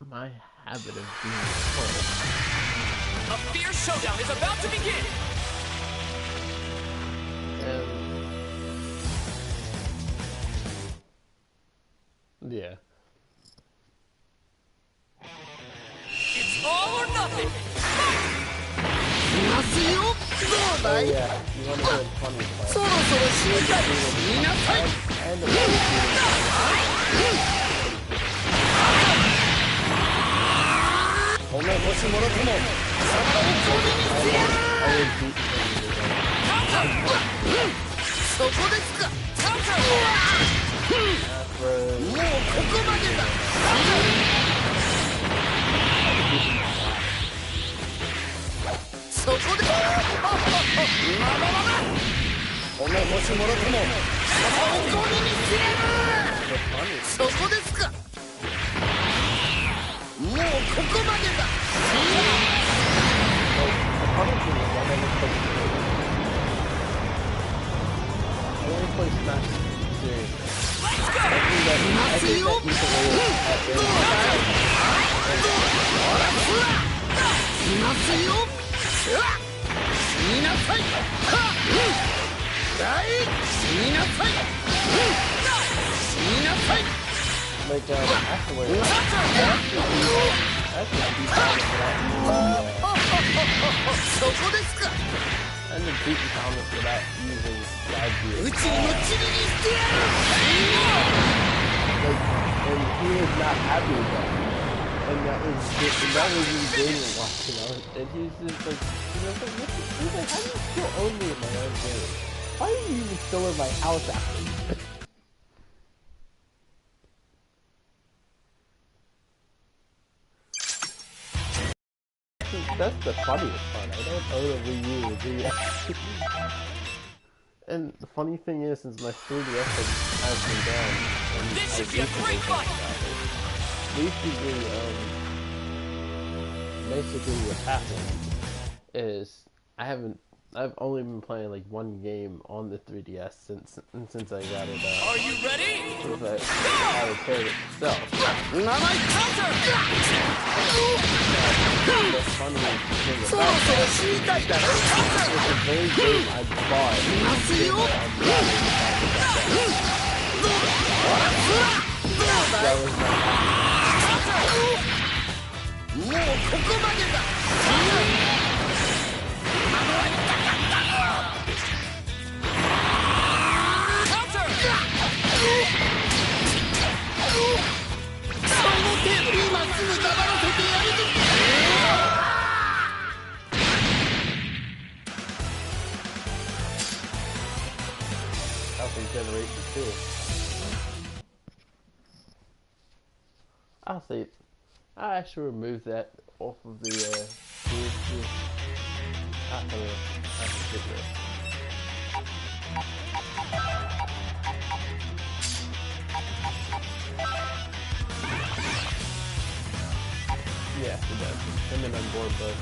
My habit of being told. A fierce showdown is about to begin! Yeah. It's all or nothing! いますよ。どうだ Oh い。 yeah, you want to go funny そ fight. ろそろ死にたい。見なさい。 And the おめ欲しもろとも。そのおに見せやる。 I would beat そこですか。 Counter! もうここまでだ。そこで。おめ欲しもろとも。そのおに見せやる。そこですか。もうここまでだ。 I only play Smash series. Let's go! I think that you can win at the いますよ。死になさい。死になさい。死になさい。 Like, afterwards. And the beaten Thomas without using bad gear. Like, and he was not happy with that. And that was really great watching. And he's just like, he's like, how do you still own me in my own game? Why are you even still in my house after me? That's the funniest part. I don't own a Wii U or DS. And the funny thing is, since my 3DS has been down, and This should be a great fight. Basically, what happened is I've only been playing like one game on the 3DS since I got it. Are you ready? Since I repaired it itself. The funny thing about that was the very game I bought. That was Generation 2. I'll actually remove that off of the after this. Yeah, it does. And then I'm bored, but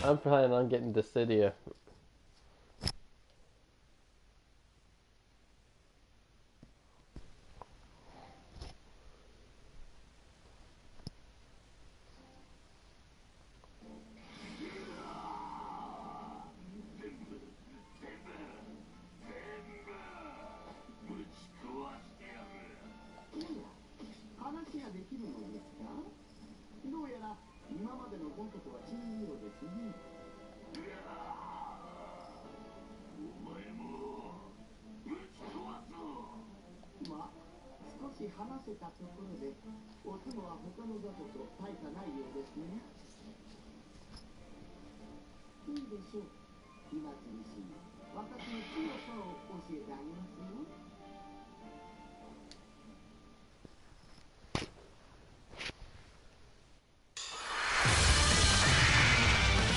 I'm planning on getting Dissidia.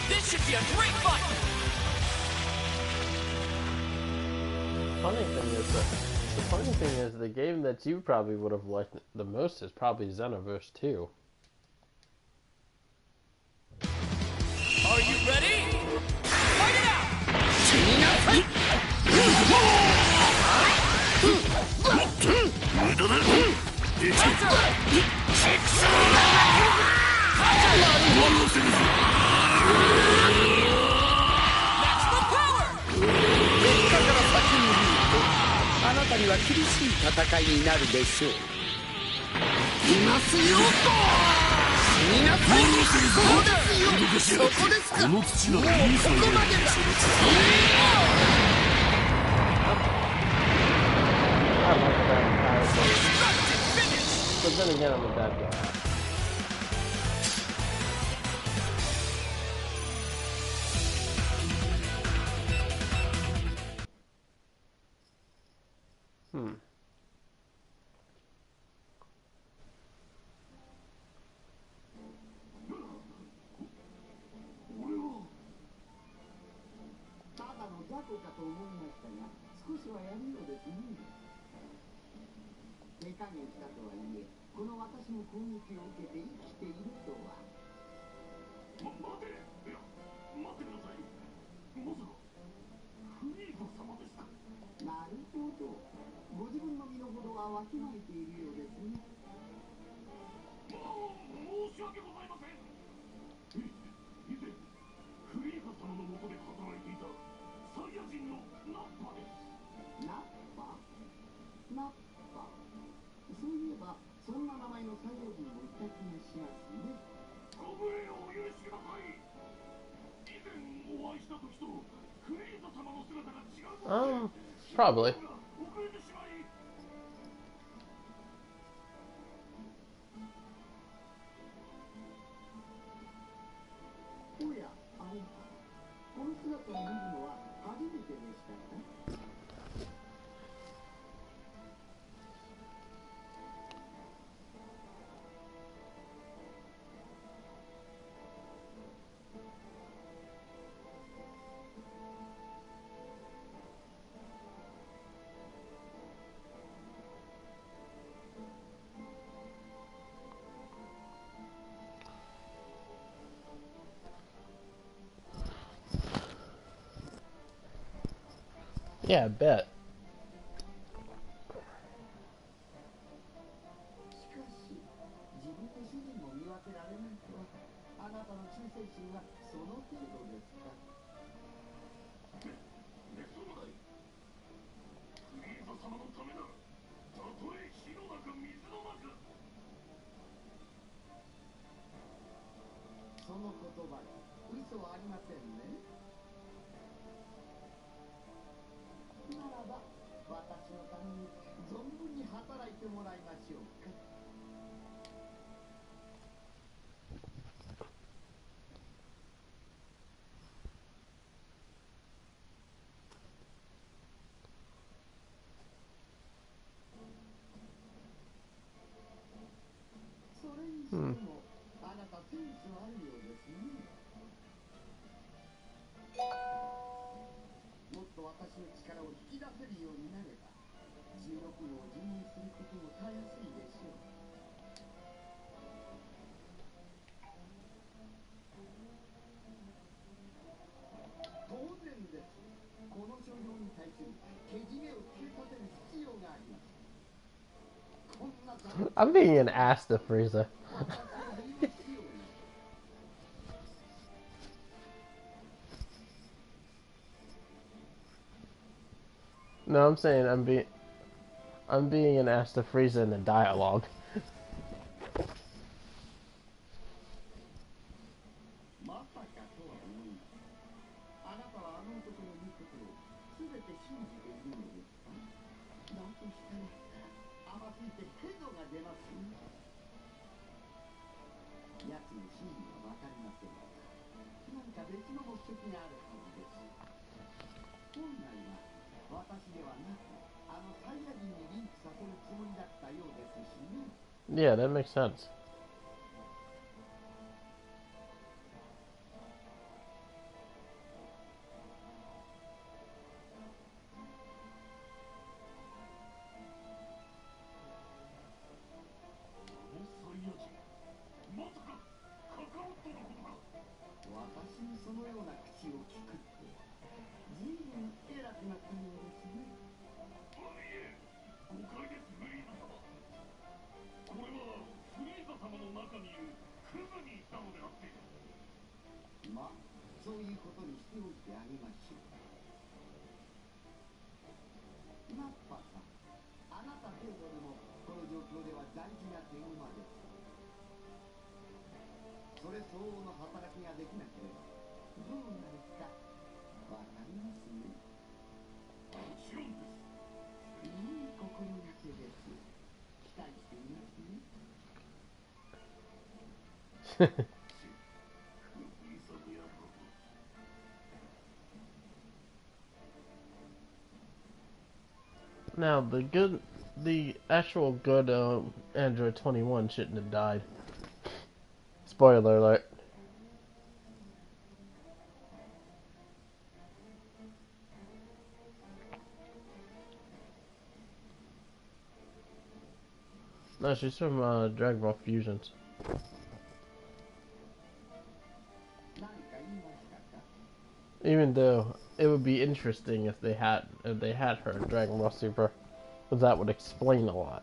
This should be a great fight. The funny thing is the game that you probably would have liked the most is probably Xenoverse 2. Are you ready? Fight it out! Maximum power! あなたには厳しい戦いになるでしょう。いますよ。死になさい。そうですよ。そこですか。もうここまでだ。But then again, I'm a bad guy. サイヤ人もいた気がしますね。ご無礼をお許しください。以前お会いした時とフリーザ様の姿が違う。Probably. 遅れてしまい。おや、あれか。この姿を見るのは初めてでしたか？Yeah, I bet. しかし、自分で主人を見分けられないとは、あなたの忠誠心はその程度ですか？めっそうもない。フリーザ様のためなら、たとえ火の中、水の中。その言葉に嘘はありませんね。ならば、私のために存分に働いてもらいましょうか。それにしても、あなたセンスあるようですね。もっと私の力を引き出せるようになれば、16号を辞任することもたやすいでしょう。当然です。この所領に対するけじめをつけさせる必要があります。こんな I'm being an ass to Frieza. 私を言いますように。No, I'm saying I'm being an ass to Frieza in the dialogue. まさかとは思います。あなたはあの男の言うことを全て信じているのですか？だとしたら甘すぎてヘドが出ますね。奴の真意は分かりませんが、何か別の目的があるはずです。本来は私ではなく、あのサイヤ人にリンクさせるつもりだったようですしね。Yeah, that makes sense. まさかカカロットのことか。私にそのような口を聞くって随分偉くなったようですね。あ、いえ、誤解です。フリーザ様、これはフリーザ様の中にいるクズに言ったのであって。まあ、そういうことにしておいてあげましょう。ナッパさん、あなた程度でもこの状況では大事な電話です。それ相応の働きができなければどうなるかわかりますね。もちろんです。いい心がけです。期待していますね。Now the actual good Android 21 shouldn't have died. Spoiler alert. No, she's from Dragon Ball Fusions. 何か言いましたか？ Even though it would be interesting if they had her in Dragon Ball Super, because that would explain a lot.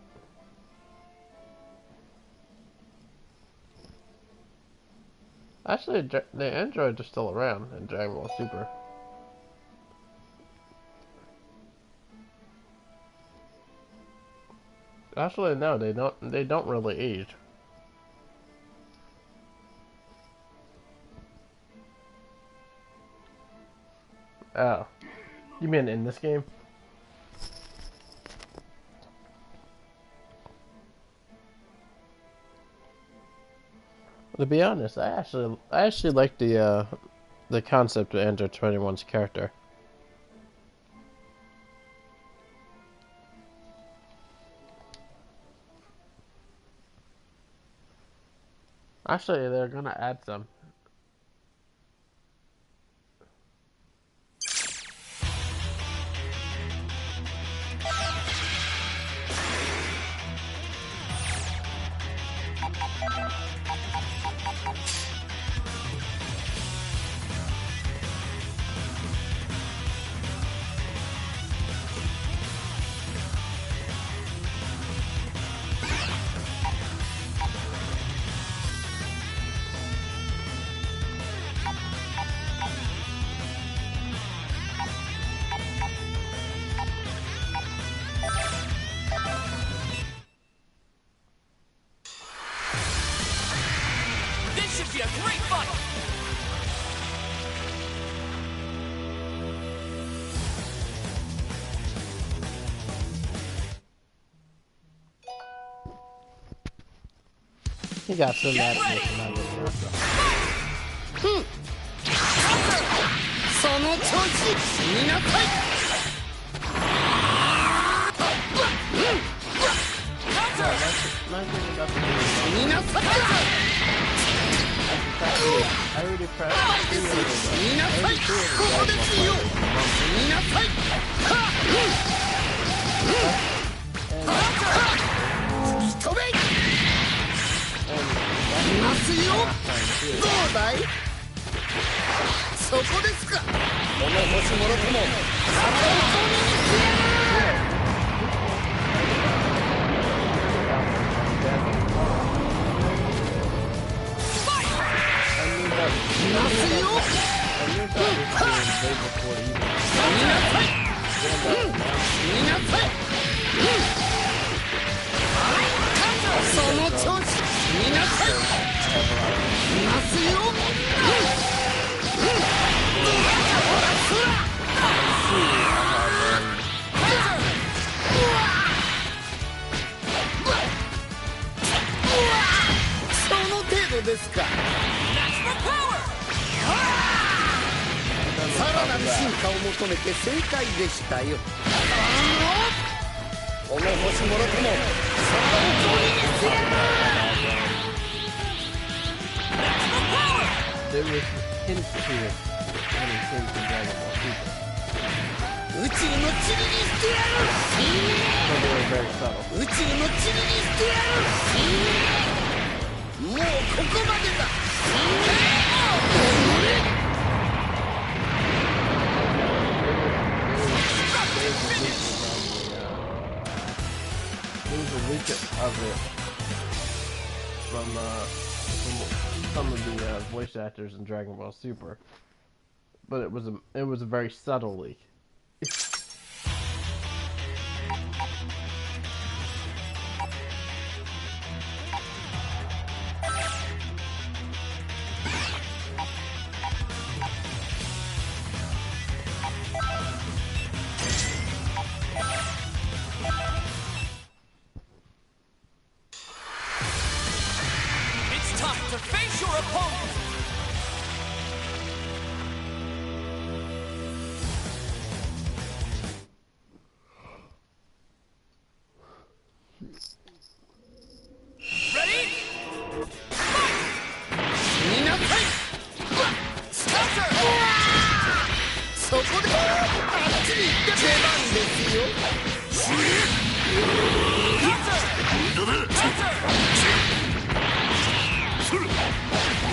Actually, the androids are still around in Dragon Ball Super. Actually, no, they don't. They don't really age. Oh. You mean in this game? To be honest, I actually like the concept of Enter 21's character. Actually, they're gonna add some. This should be a great fight! He got so mad at me for not getting that stuff. その調子見なさい Nice thing about the game. 見なさい I already pressed 見なさいここですよ見なさい吹き飛べいますよどうだいそこですかこの星もろとも最高に見せやいますよ見なさい見なさいその調子見なさい見ますよその程度ですかさらなる進化を求めて正解でしたよこの星もろとも最高に見せや There was hints to it when it came to Dragon Ball Super. 宇宙の塵にしてやる But they were very subtle. 宇宙の塵にしてやるもうここまでだ There was a leak of it from some of the voice actors in Dragon Ball Super, but it was a very subtle leak. It's time to face your opponent! Ready? 見なさい Counter! そこであっちに行って出番ですよ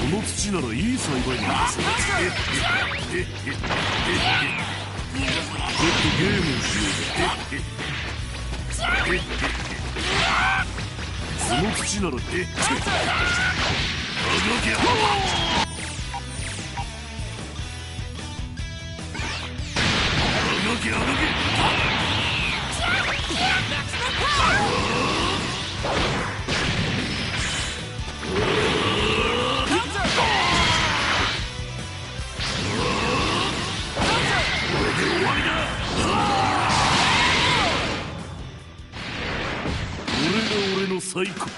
この土ならいい栽培になりそうだ。ちょっとゲームをしようぜ。この土ならあがけあがけあがけ最高。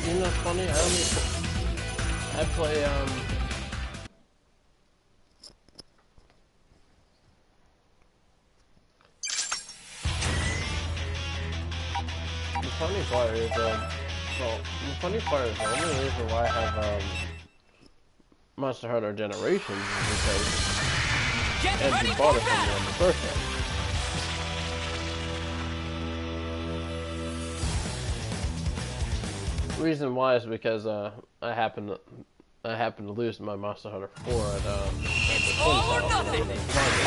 You know what's funny? I play the funny part is well, the funny part is the only reason why I have Monster Hunter Generations is because Andrew bought it for me on my birthday. The reason why is because I happened to lose my Monster Hunter 4 at the twins house.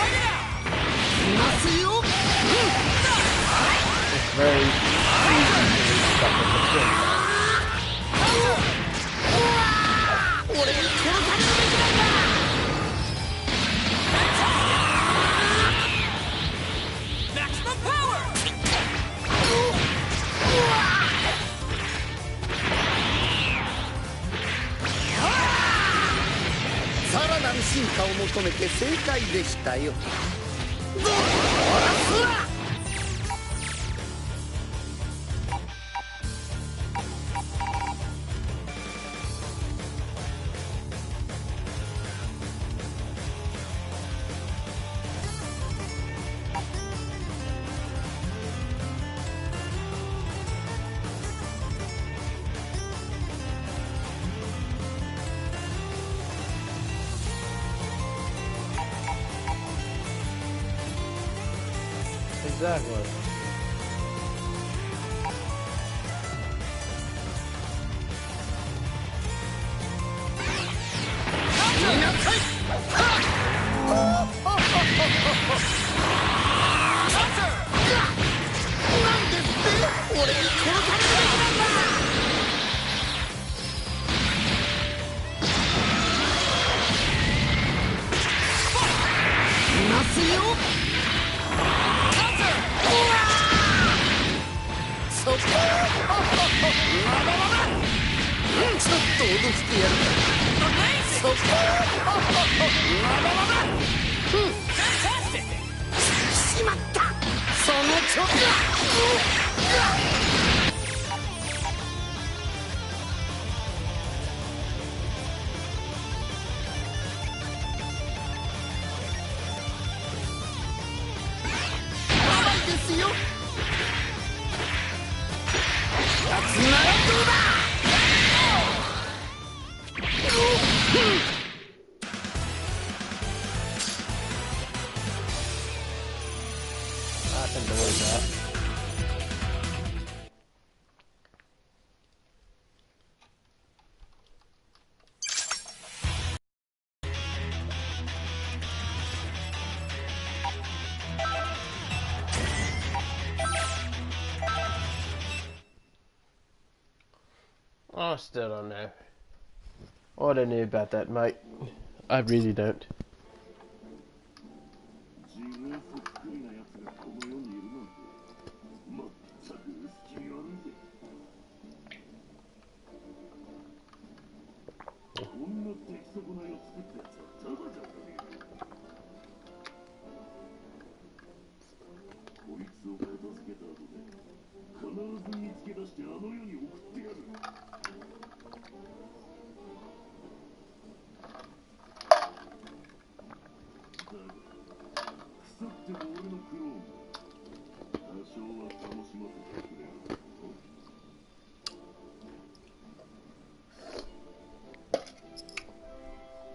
It's very easy to lose stuff at the twins house. Maximum power! さらなる進化を求めて正解でしたよ。 Exactly. I can believe that. I still don't know what I knew about that, mate. I really don't. 自分そっくりな奴がこの世にいるなんてまったく隙が悪いぜ。こんな出来損ないを作った奴はただじゃおかねえ。こいつを片付けた後で必ず見つけ出してあの世に送ってやる。 腐っても俺の苦労も多少は楽しませてくれる。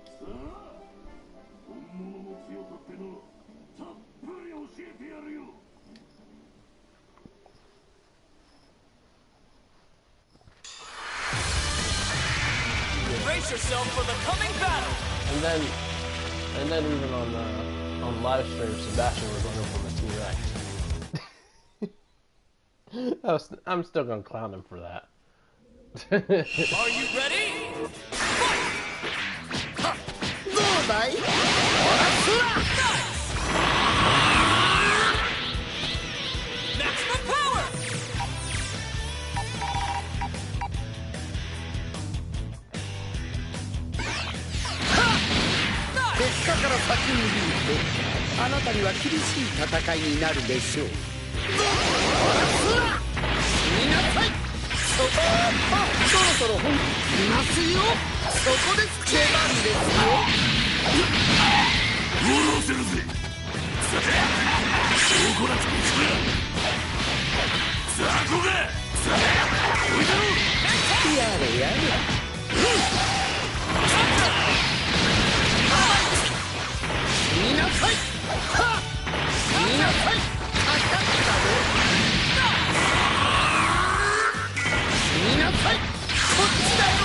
さあ、本物の強さってのたっぷり教えてやるよ。 Brace yourself for the coming battle! And then even on live stream, Sebastian was running from a T-Rex. I'm still gonna clown him for that. Are you ready? Fight! どうだい？ Maximum power! 結果から先に言うとたには厳しい戦いになるでしょう。死になさい。そろそろ本気いますよ。そこで出番ですよ。殺せるぜ。どこだと行くな。雑魚がおいだろ。やれやれ。死になさい。死になさい。当たったぞ。死になさい。こっちだよ。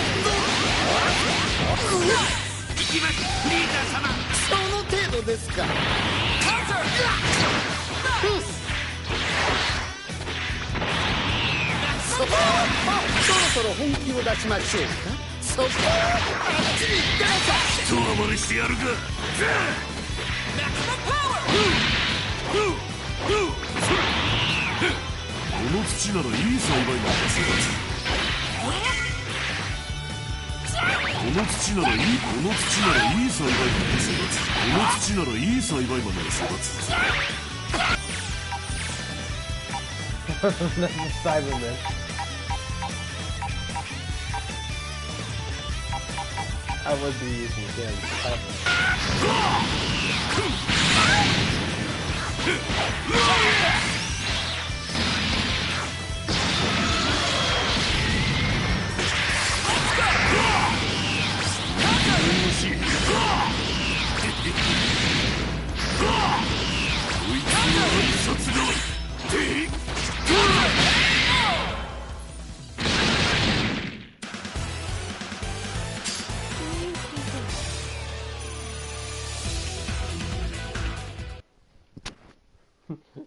行きます、リーダー様。その程度ですか。そろそろ本気を出しましょうか。そこあっちに行ってなさい。人は真似してやるか。この土ならいい栽培マンが育つ。この土ならいい栽培マンが育つ。この土ならいい栽培マンが育つ。Cyberman. I would be using him.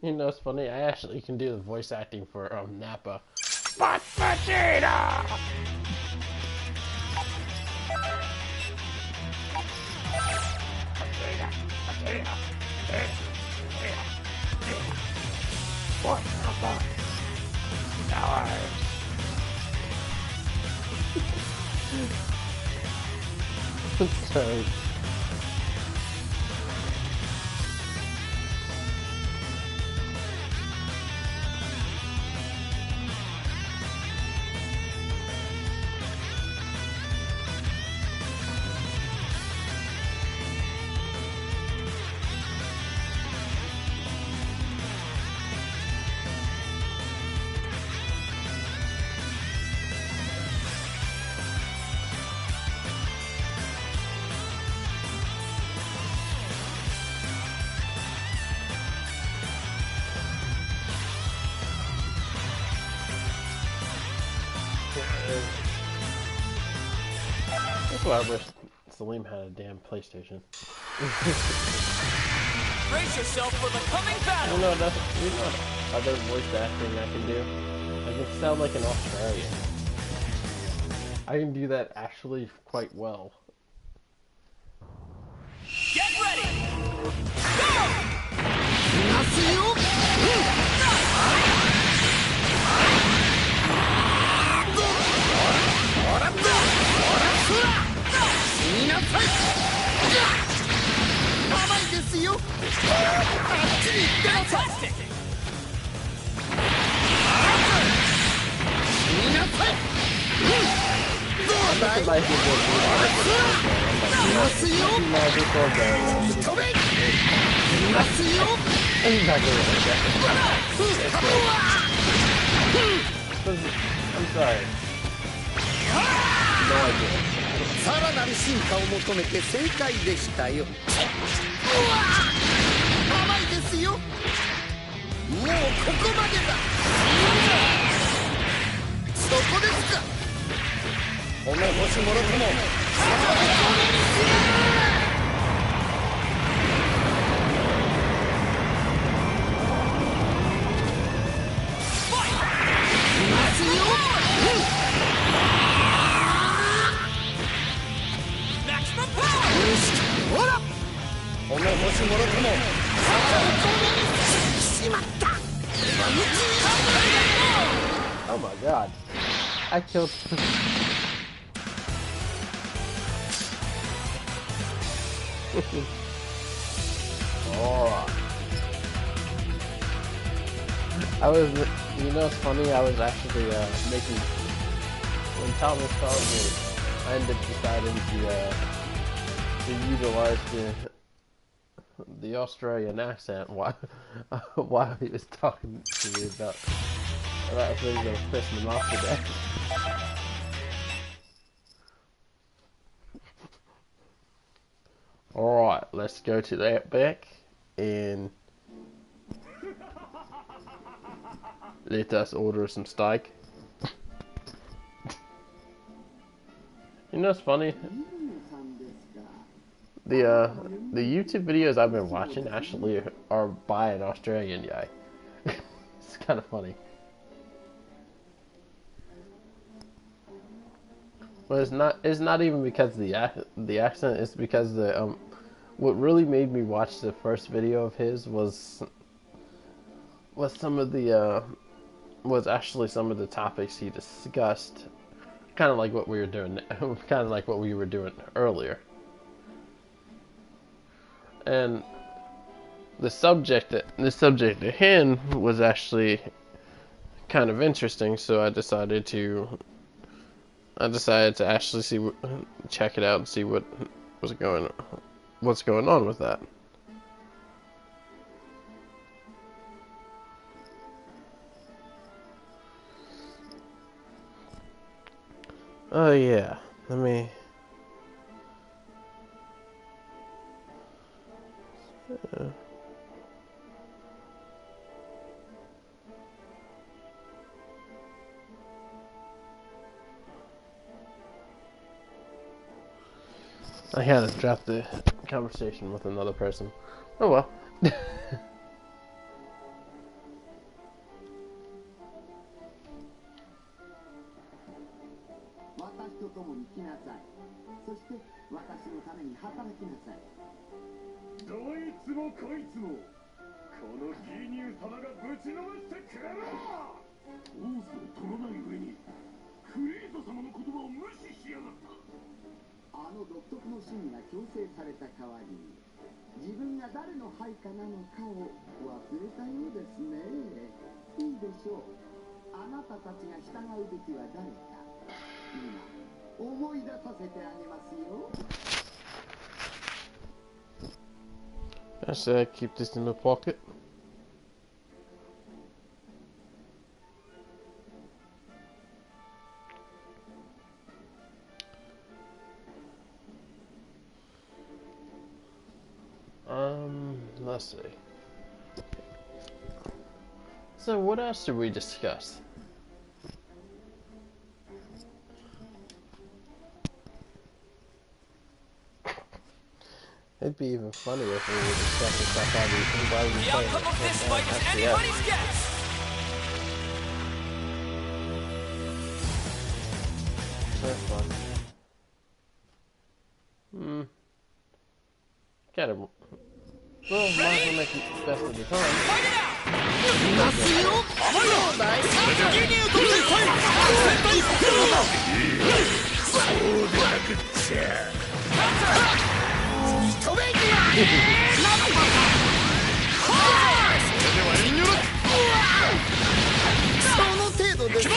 You know, it's funny. I actually can do the voice acting for Nappa. But potato. What Nappa? Sorry. That's why I wish Salim had a damn PlayStation. Brace yourself for the coming battle! You know what other voice acting I can do? I can sound like an Australian. I can do that actually quite well. Get ready! Fantastic! I'm sorry. No idea. さらなる進化を求めて正解でしたよ。甘いですよ。もうここまでだ。そこですか。おめほしもろとも。いますよ。ほらおめほしもろともしまった。 Oh my god. I killed Oh I was, you know, it's funny. I was actually making when Thomas called me. I ended up deciding to utilize the Australian accent while while he was talking to me about things that was pissing him off today. All right, let's go to the Outback and let us order some steak. You know what's funny? The YouTube videos I've been watching actually are by an Australian guy. It's kind of funny. But it's not even because of the accent. It's because what really made me watch the first video of his was some of the was actually some of the topics he discussed, kind of like what we were doing, kind of like what we were doing earlier. And the subject at hand was actually kind of interesting, so I decided to actually check it out and see what's going on with that. Oh yeah, let me. I had to drop the conversation with another person. Oh well. 私と共に来なさい。そして私のために働きなさい。どいつもこいつもこのギニュー様がぶちのめしてくれる。オースを取らない上にクリート様の言葉を無視しやがった。あの独特の心理が強制された代わりに自分が誰の配下なのかを忘れたようですね。いいでしょう。あなたたちが従うべきは誰か。今思い出させてあげますよ。I said keep this in my pocket. Let's see. So what else did we discuss? It'd be even funnier if we were discussing stuff while we The playing outcome of this fight is FPS. anybody's guess. That's fun. Kind of. Well, might as well make it best of the time. Fight it out! そうでなくっちゃ認めんなその程度ですか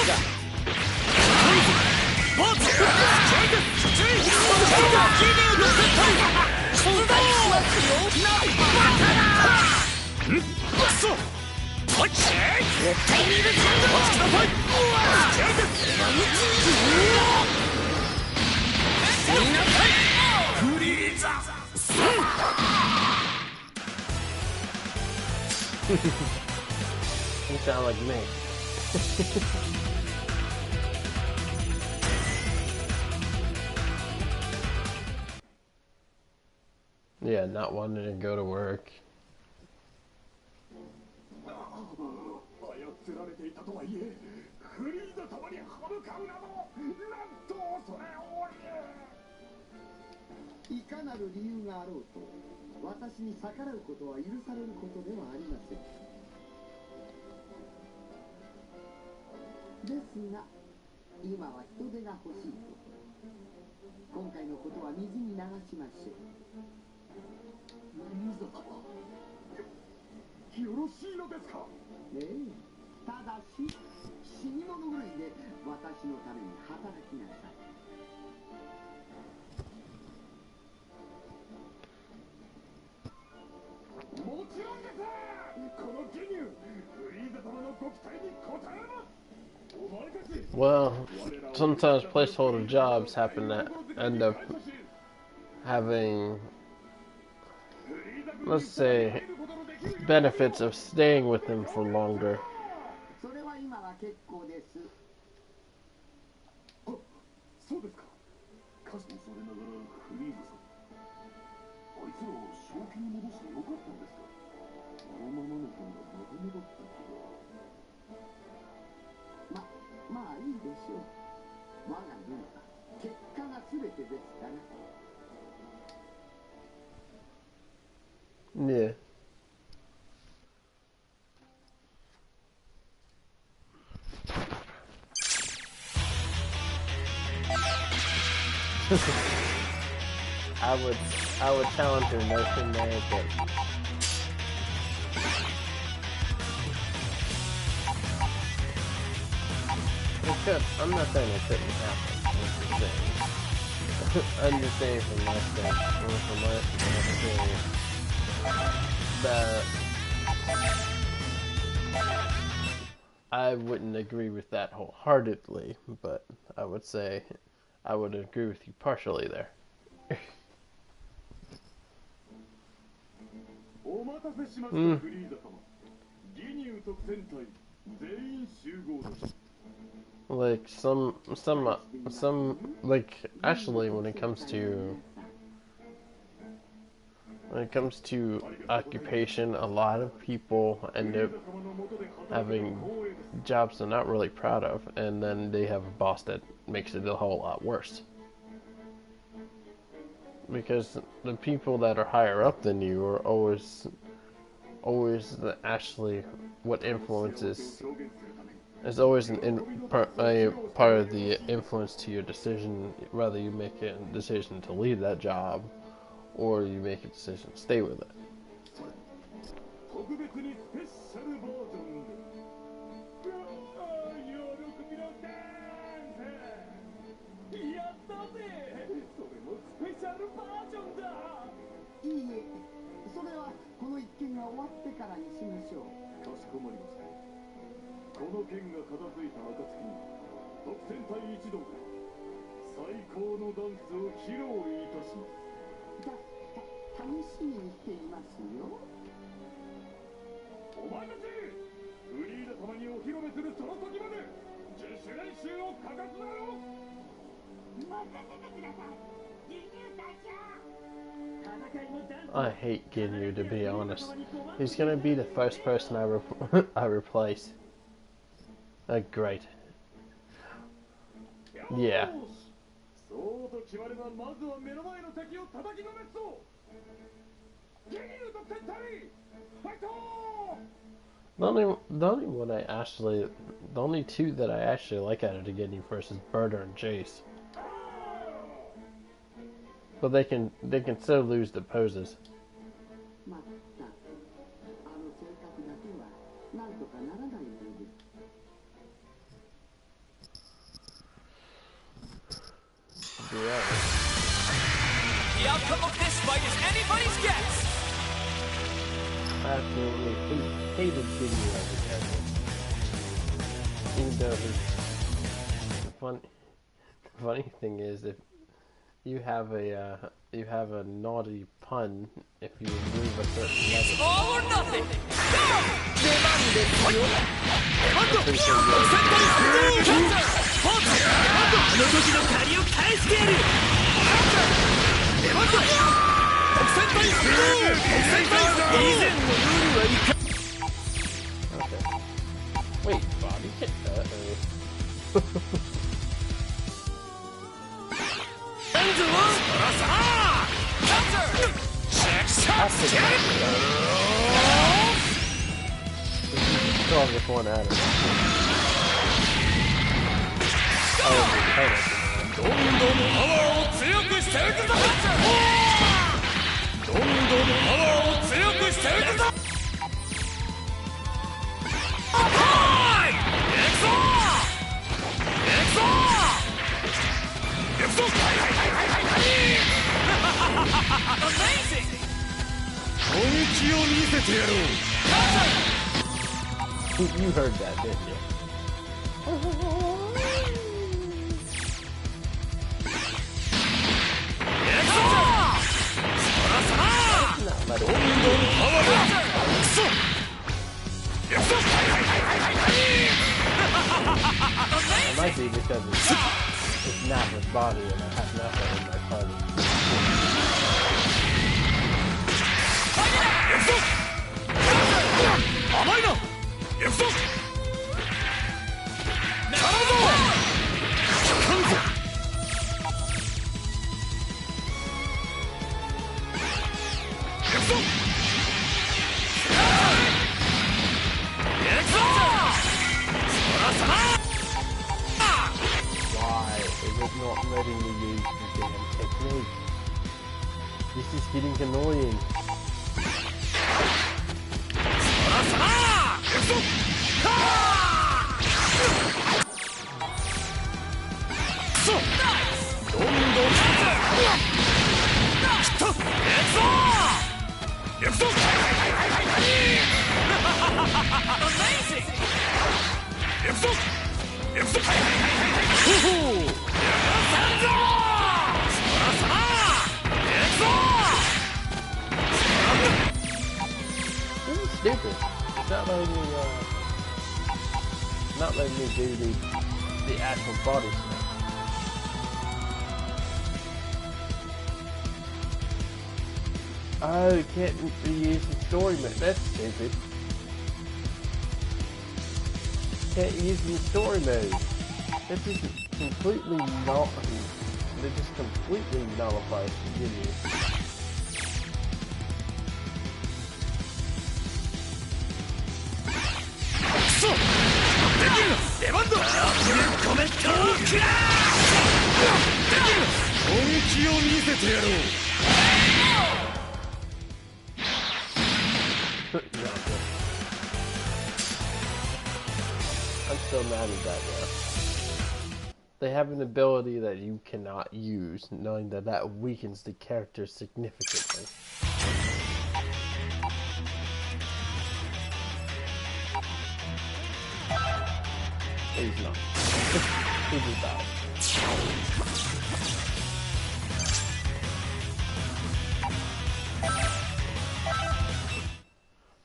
You sound like me. Yeah, not wanting to go to work. 操られていたとはいえ、フリーザ様に歯向かうなど、なんと恐れ多い。いかなる理由があろうと、私に逆らうことは許されることではありません。ですが、今は人手が欲しいと。今回のことは水に流しましょう。フリーザ様、よろしいのですか？ええ。だし死に物狂いで私のために働きなさい。もちろんです。このギニュー、フリーザ様のご期待に応えます。お前たち。Well, sometimes placeholder jobs happen to end up having, let's say, benefits of staying with them for longer. それは今は結構です。あ、そうですか。かしこそれながらフリーザさん、あいつらを正気に戻してよかったんですか。あのままの方がまともだった気が。まあいいでしょう。我が軍は結果が全てですから。Yeah. I would challenge your notion there, but it could. I'm not saying it couldn't happen. I'm just saying from my standpoint, from my experience, that I wouldn't agree with that wholeheartedly, but I would say I would agree with you partially there. お待たせしました、フリーザ様。ギニュー特戦隊全員集合です。Like some like actually when it comes to occupation, a lot of people end up having jobs they're not really proud of, and then they have a boss that makes it a whole lot worse. Because the people that are higher up than you are always actually what influences is always a part of the influence to your decision, whether you make a decision to leave that job or you make a decision to stay with it. 特別にスペシャルバージョンで。喜びのダンス。やったぜ。それもスペシャルバージョンだ。いいえ、それはこの一件が終わってからにしましょう。かしこまりました。この件が片付いた暁に特戦隊一同が最高のダンスを披露いたします。楽しみにしていますよ。お前たち、フリーザ様にお披露目するその時まで自主練習を欠かすなよ。任せてください、ギニュー隊長。 I hate Ginyu, to be honest. He's gonna be the first person I replace. Great. Yeah. The only two that I actually like out of the Ginyu first is Burter and Jace. But they can still lose the poses. The outcome of this fight is anybody's guess. I absolutely hated Ginyu as a character. Even though the funny thing is, if you have a naughty pun if you move a certain level. It's all or nothing. Okay. Wait, Bobby hit that. Strongest one at it. Amazing! 攻撃を見せてやろう You heard that, didn't you? Not let it It might be because it's not his body and I have nothing in my body. Why is it not letting me use the damn technique? This is getting annoying. This is stupid. It's not letting me do the actual body stuff. Oh, you can't use the story mode. That's stupid. Can't use the story mode. That just completely They just completely nullifies the menu. I'm still mad at that now. They have an ability that you cannot use, knowing that that weakens the character significantly. He's not. He just died.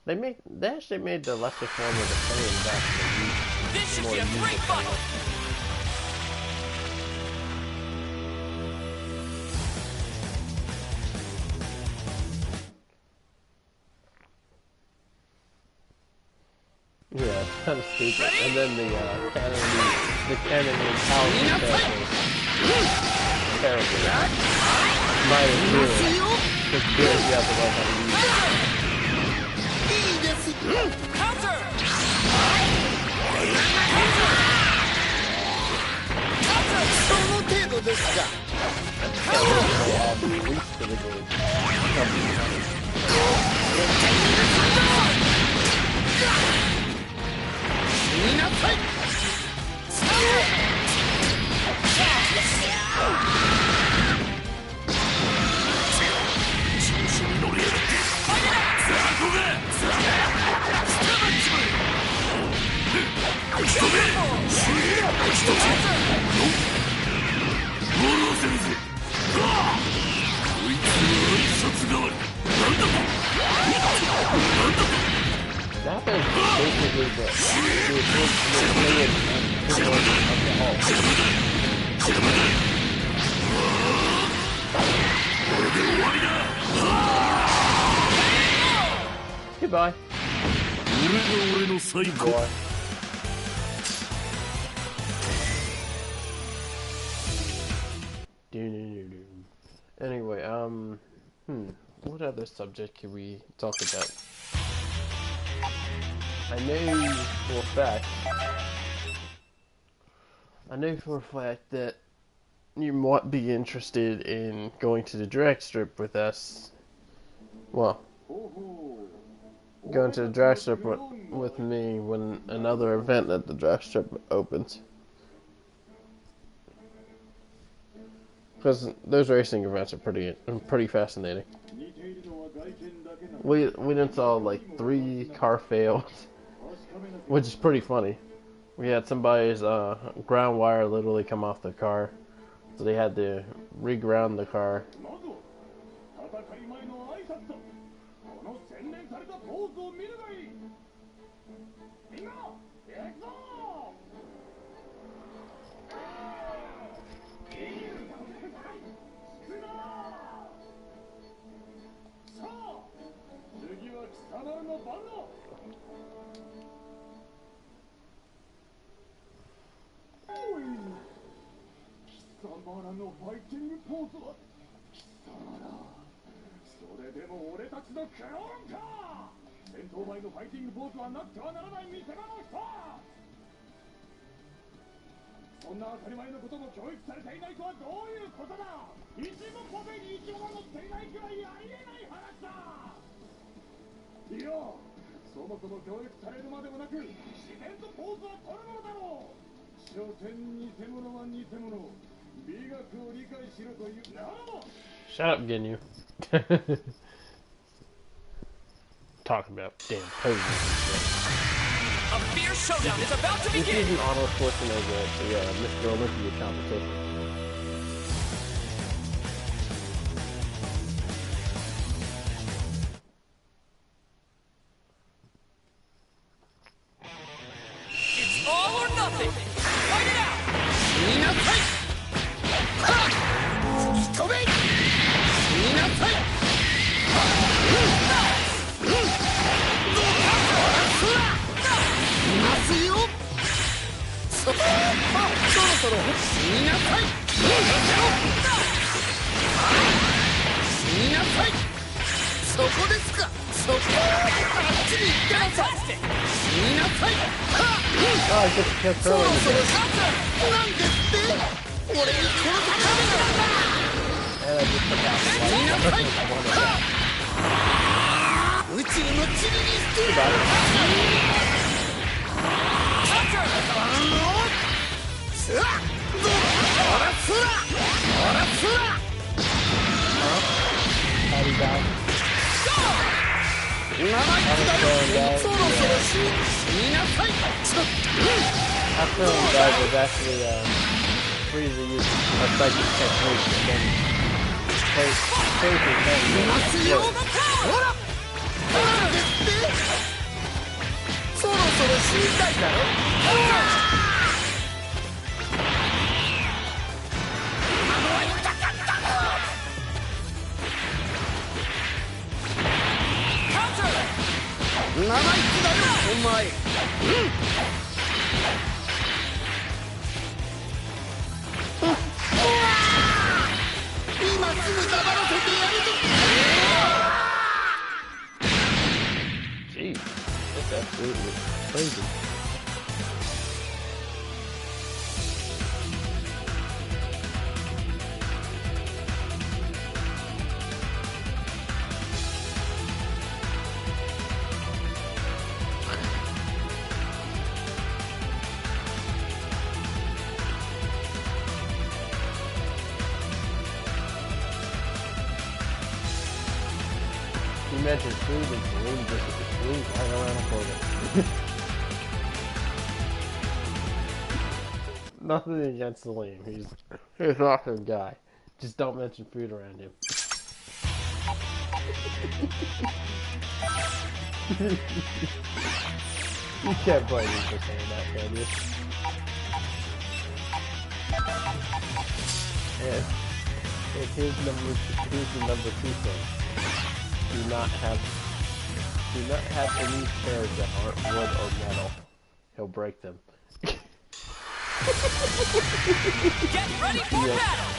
They actually made the lesser form of the Saiyan back. This should be a great fight! Yeah, it's kind of stupid. And then the canon mentality terrible. Minus zero. Just good if you have to learn how to use it. Counter! Add the weeks to the game. That is basically the Goodbye. Boy. Anyway, what other subject can we talk about? I know for a fact that you might be interested in going to the drag strip with us. Well, going to the drag strip with me when another event at the drag strip opens. because those racing events are pretty fascinating. We done saw like 3 car fails, which is pretty funny. We had somebody's ground wire literally come off the car, so they had to reground the car. Shut up, Ginyu. Talking about damn poses. A fierce showdown is about to This begin. is an Arnold Schwarzenegger, Mr. Olympia competition. It's all or nothing. Fight it out. 死になさい。はっ。吹き飛べ。死になさい。いますよ。そろそろ死になさい。死になさい。そこですか。そこ。あっちに行ってなさい。 Fantastic. 死になさい。はっ。 Oh, I just kept そろ throwing そろ it. なんですって俺に殺されるんだ And I just took out the 死にな light. さい One of them. 宇宙の塵にしてやる Counter. すわどうほらすらほらすら How do you die? 生意気だよそろそろ死になさいちょっ After he died, was actually Frieza used a psychic technique and then phase his いま head すよほらなんですってそろそろ死にたいだろほら今のは痛かったの 生意気だよお前今すぐ黙らせてやるぞ Jeez, that's absolutely crazy. You mentioned food and balloon just at the food right around the corner. Nothing against Salim. He's an awesome guy. Just don't mention food around him. You can't blame him for saying that, can you? And here's the number 2 thing. Do not have any chairs that aren't wood or metal. He'll break them. Get ready for Yeah. battle.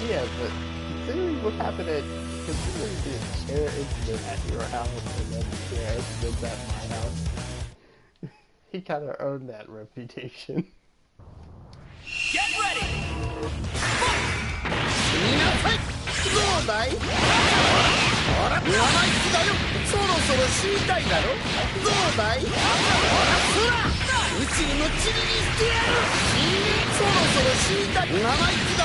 Yeah, but considering what happened considering the chair incident at your house and then the chair incident at my house, he kind of earned that reputation. Get ready. みなさいどうだいほら生意気だよそろそろ死にたいだろどうだいほらすら宇てやる。そろそろ死にたい。生意気だ。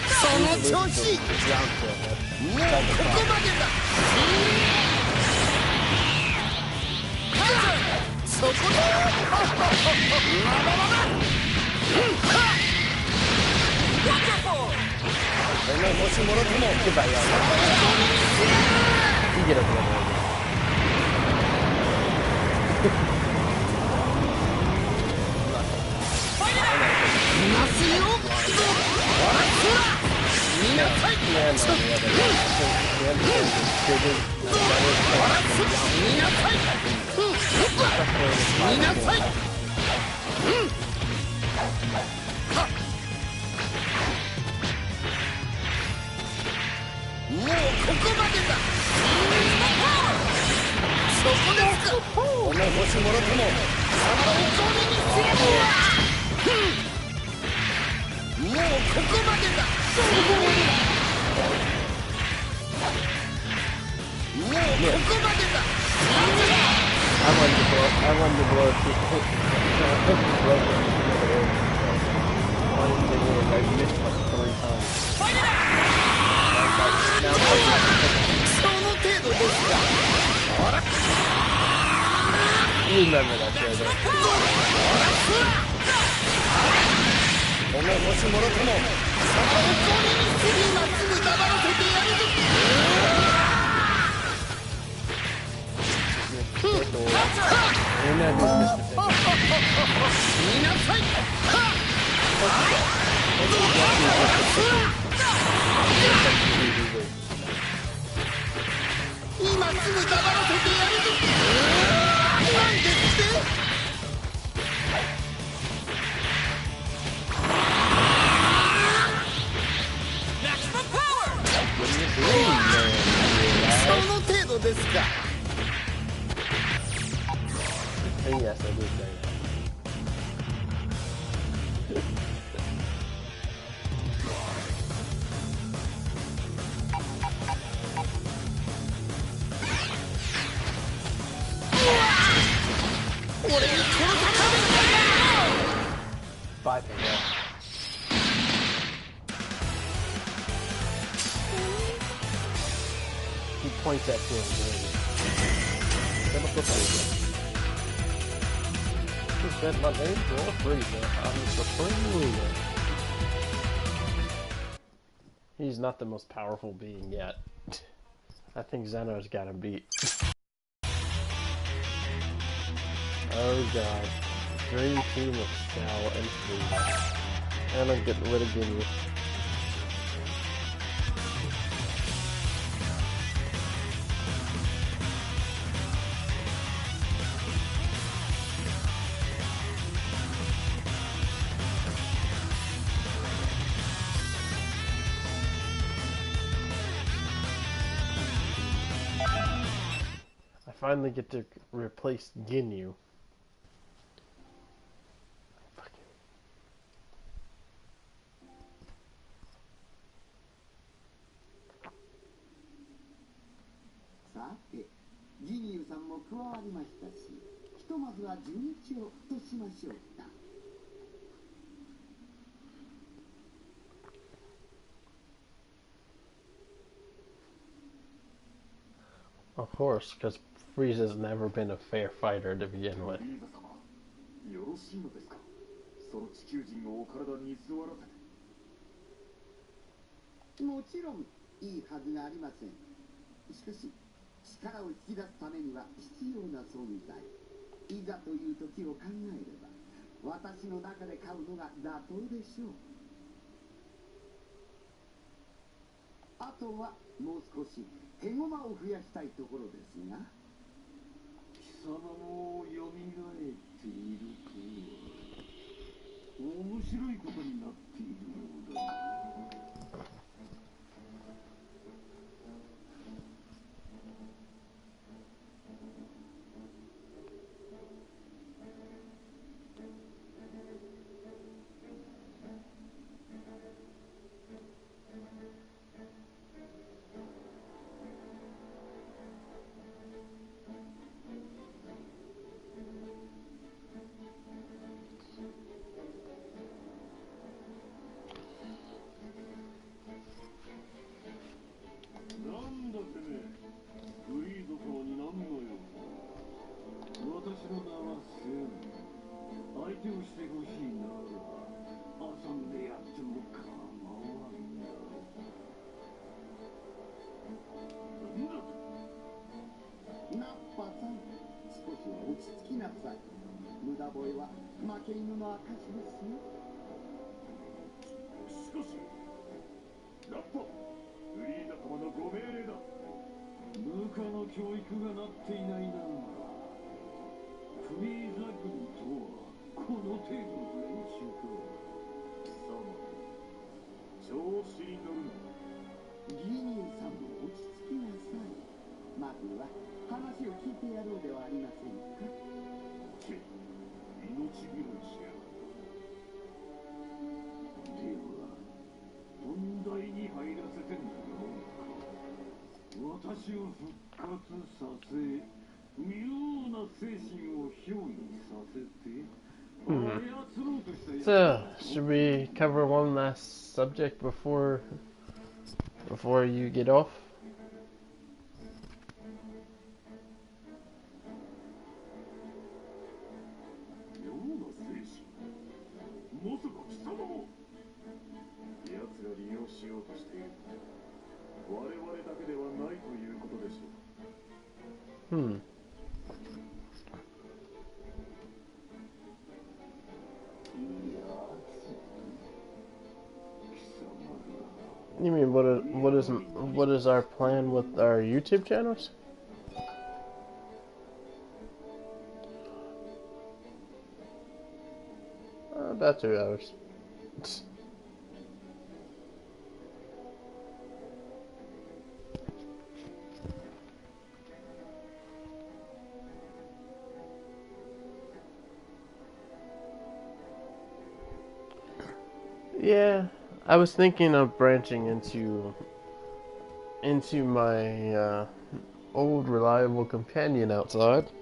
その調子。もうここまでだ。そこだ。もしもろとも行けばいいよ。いいけど。いますよ。みなさい。みなさい。みなさい。もうここまでだ。そこですか。お前もしもろとも様をゴミにすれば。もうここまでだ。もうここまでだ。I won the blow. I won the blow. I missed like 3 times. その程度ですか。You remember that show, though. お前もしもろとも様をゴミにする。今すぐ黙らせてやるぞ。みなさい。今すぐ黙らせてやるぞ。なんですって。その程度ですか。Yes, I did say that. 俺に殺される。5 and 1. He points at him. Said my name, girl, Freezer. I'm the supreme ruler. He's not the most powerful being yet. I think Zeno's got him beat. Oh god. Dream team of Sal and Freezer. And I'm getting rid of Ginyu. Finally get to replace Ginyu. Of course, because Frieza's never been a fair fighter to begin with. よろしいのですか。その地球人をお体に居座らせて。もちろんいいはずがありません。しかし力を引き出すためには必要な存在。いざという時を考えれば私の中で買うのが妥当でしょう。あとはもう少し手駒を増やしたいところですが。貴様もよみがえっているとは面白いことになっているようだ。なんだてめえ、フリードとはになんのよ。私の名はセン。相手をしてほしいなら遊んでやっても構わんな。なんだと。ナッパさん、少しは落ち着きなさい。無駄吠えは負け犬の証ですよ。しかしラッパ、フリー仲間のご命令だ。部下の教育がなっていないな。フリーザ軍とはこの程度の練習か。貴様調子に乗るな。ギニーさんも落ち着きなさい。まずは話を聞いてやろうではありませんか。け、命拾いしやがった。では本題に入らせてもらおうか。私を復活させ、妙な精神を憑依させて、操ろうとしたや So, should we cover one last subject before you get off? 妙な精神。まさか貴様も。奴が利用しようとしている。我々だけではないということでしょう。Hmm. You mean what is our plan with our YouTube channels? About 2 hours. Yeah, I was thinking of branching into my old reliable companion outside.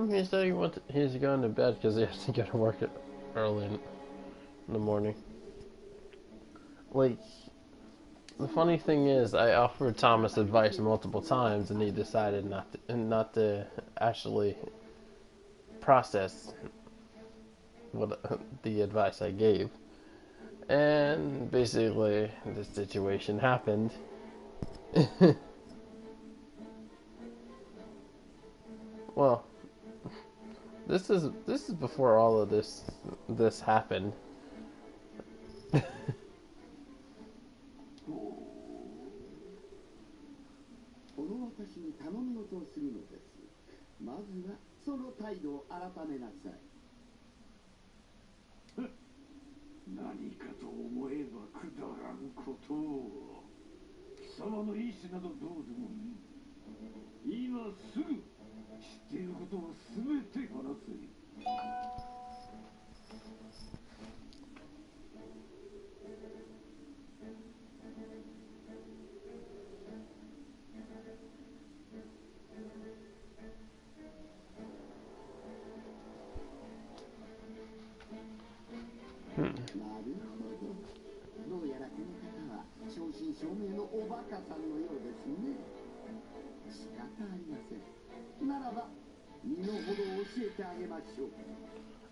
He said he's going to bed because he has to go to work early in the morning. Like, the funny thing is, I offered Thomas advice multiple times, and he decided not to actually process what the advice I gave. And basically, this situation happened. Well, this is before all of this happened. この私に頼み事をするのです。まずはその態度を改めなさい。何かと思えばくだらんことを。貴様の意志などどうでもいい。今すぐ知っていることをすべて話せ。なるほど。どうやらこの方は正真正銘のおバカさんのようですね。仕方ありません。ならば身の程を教えてあげましょう。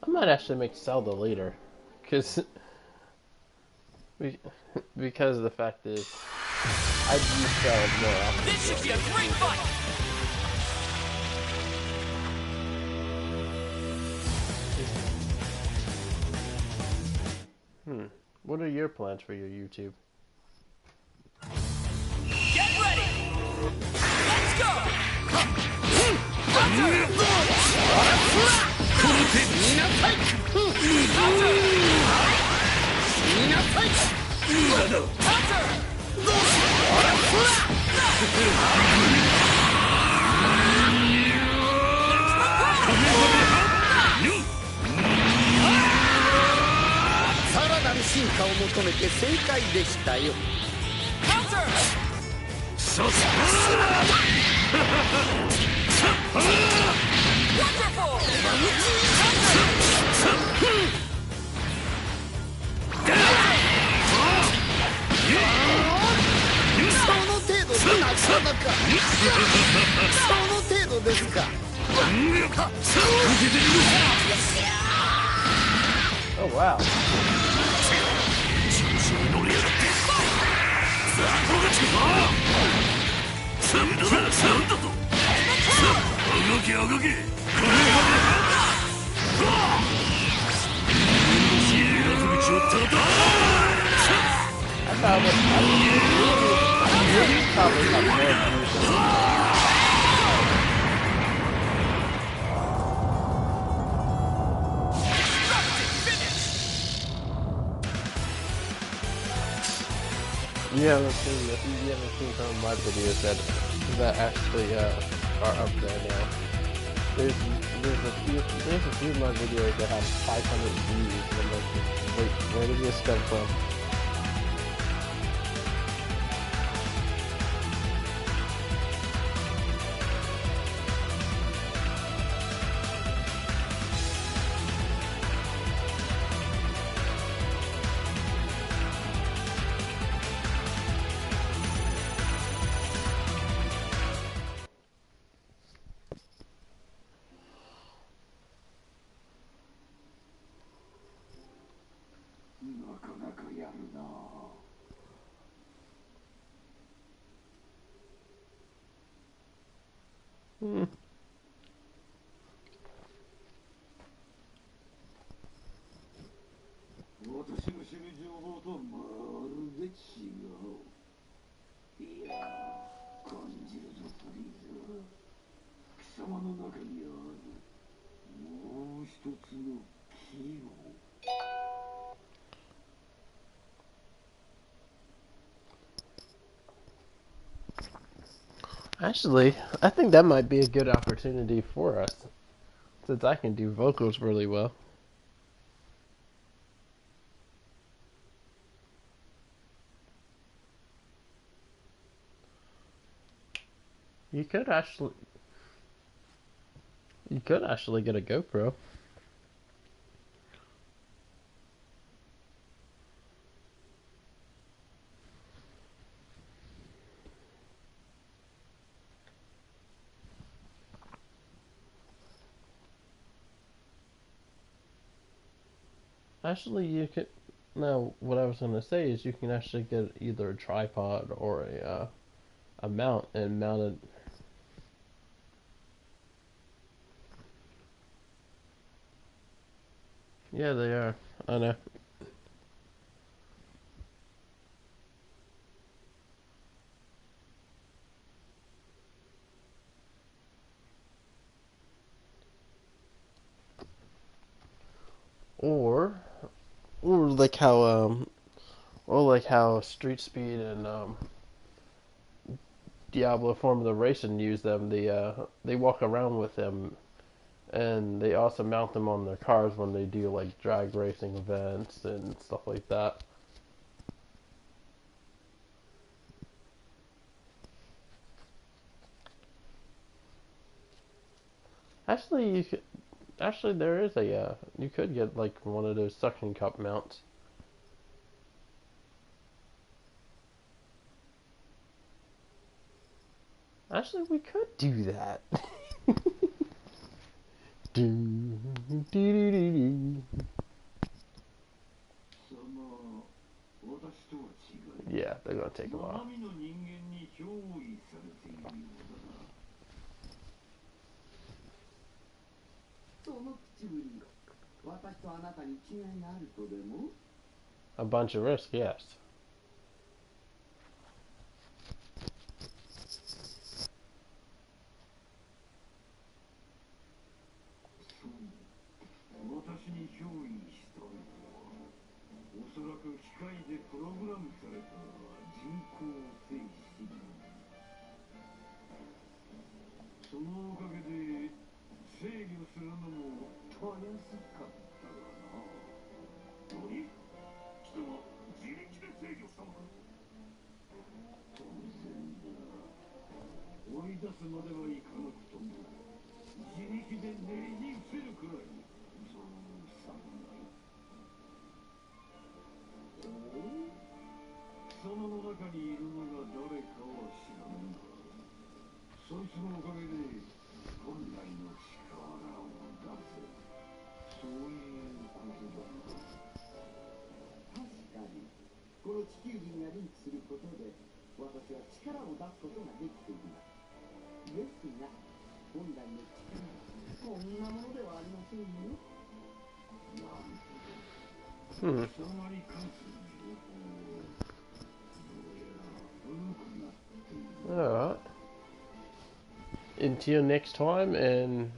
I might actually make Zelda later, because Because the fact is, I'd use salad more often. This should be a great fight! What are your plans for your YouTube? Get ready! Let's go! Counter!さらなる進化を求めて正解でしたよ。Counter! Wonderful! Oh wow. You haven't seen some of my videos that actually are up there now. There's a few of my videos that have 500 views, and I'm like, wait, where did this come from? Hmm. 私の知る情報とまるで違う。いやー、感じるぞフリーザ。貴様の中にあるもう一つのキーを。Actually, I think that might be a good opportunity for us, since I can do vocals really well. You could actually get a GoPro. Actually, you could. Now, what I was gonna say is you can actually get either a tripod or a mount and mount it. Yeah, they are. I know. Or like how Street Speed and Diablo Formula Racing use them. They walk around with them, and they also mount them on their cars when they do like drag racing events and stuff like that. Actually, there is a you could get like one of those suction cup mounts. Actually, we could do that. do, do, do, do, do. 貴様、私とは違い Yeah, they're gonna take a 生 while. 身の人間に憑依されているようだなその口ぶり私とあなたに違いがあるとでも A bunch of risk, yes. 私に憑依したのはおそらく機械でプログラムされた人工精神そのおかげで制御するのもたやすかったがな何貴様自力で制御したのか当然だ追い出すまではいかなくとも自力でねじ伏せるくらいそうさない貴様の中にいるのが誰かは知らんがそいつのおかげで本来の力を出せそういうことだ確かにこの地球人がリンクすることで私は力を出すことができていますですが本来の力こんなものではありませんよなるほど Hmm. 貴様に関する情報どうやら古くなっている Alright. Until next time, and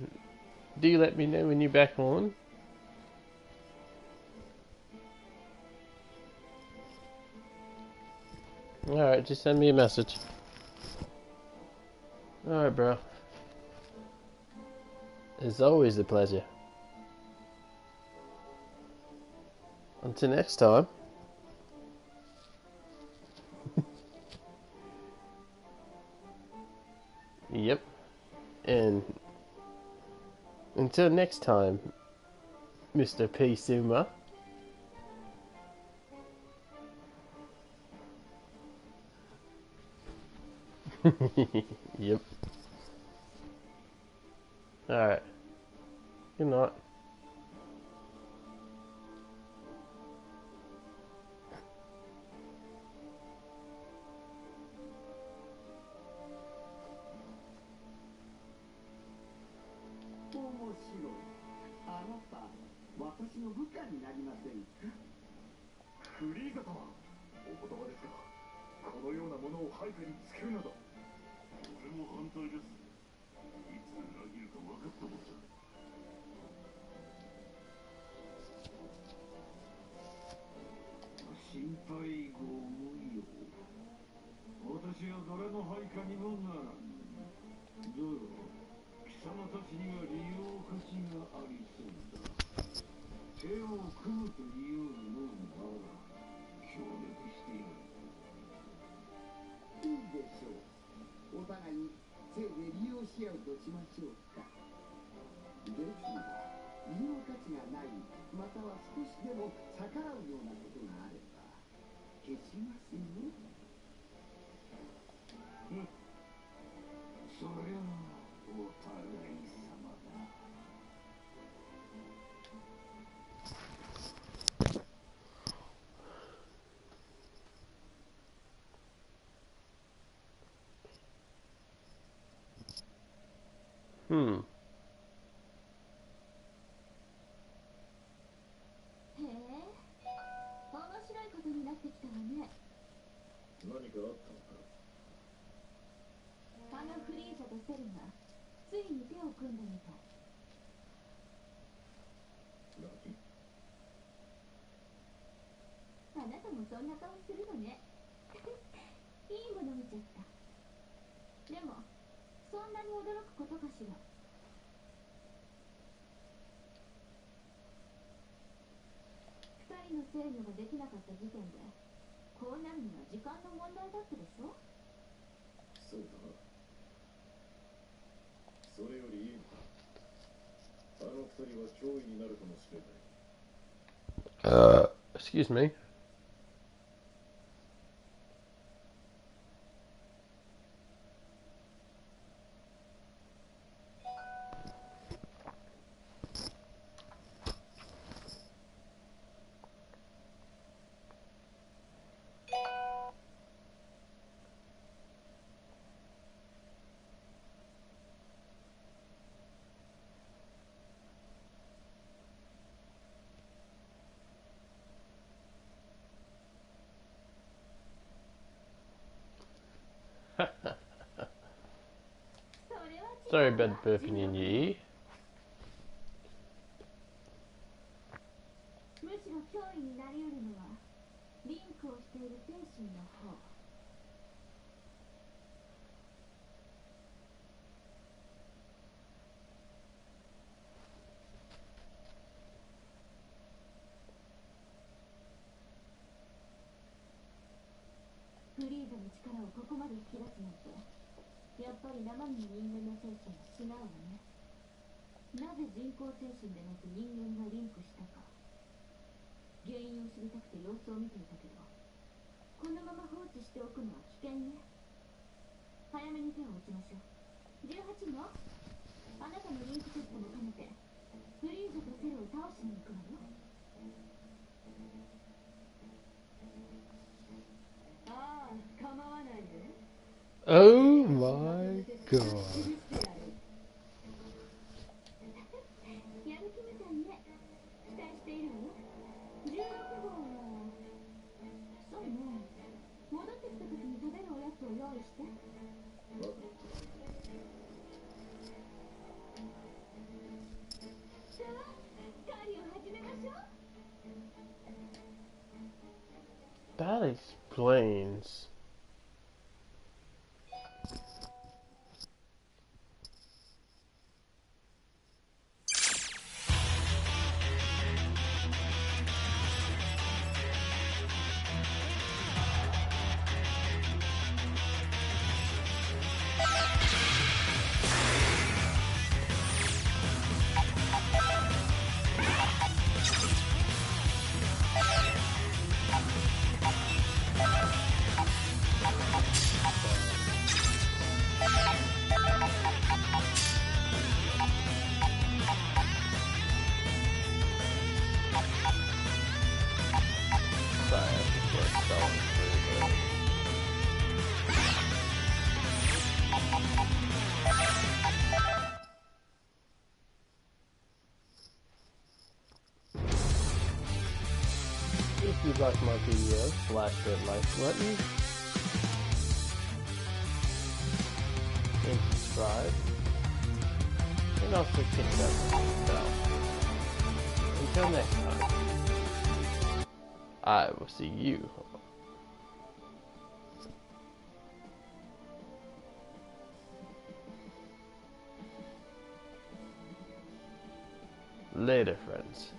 do let me know when you're back on. Alright, just send me a message. Alright, bro. It's always a pleasure. Until next time. Yep. And until next time, Mr. P. Suma. Yep. Alright. Good night. Hmm. へえ、面白いことになってきたわね。何かあったのかあのフリーザとセルがついに手を組んだみたい。何あなたもそんな顔するのね。いいもの見ちゃった。でもそんなに驚くことかしら。二人の制御ができなかった時点でこうなるのは時間の問題だったでしょ。そうだなそれよりいいあの二人は脅威になるかもしれない Excuse me. Sorry about the burping in your ear. むしろ脅威になりうるのはリンクをしている天心の方。フリーザの力をここまで引き出すなんて、やっぱり生身の人間の精神は違うわね。なぜ人工精神でなく人間がリンクしたか、原因を知りたくて様子を見ていたけど、このまま放置しておくのは危険ね。早めに手を打ちましょう。18号、あなたのリンクテストも兼ねてフリーザとセルを倒しに行くわよ。ああ、構わないで。 Oh my god. やる気みたいね。期待しているわよ。16号はそうね、戻ってきた時に食べるおやつを用意して。さあ、狩りを始めましょう。 That explains. Sorry, I have to get spelling through this. If you like my video, flash that like button and subscribe, and also hit that bell. Until next time, I will see you later, friends.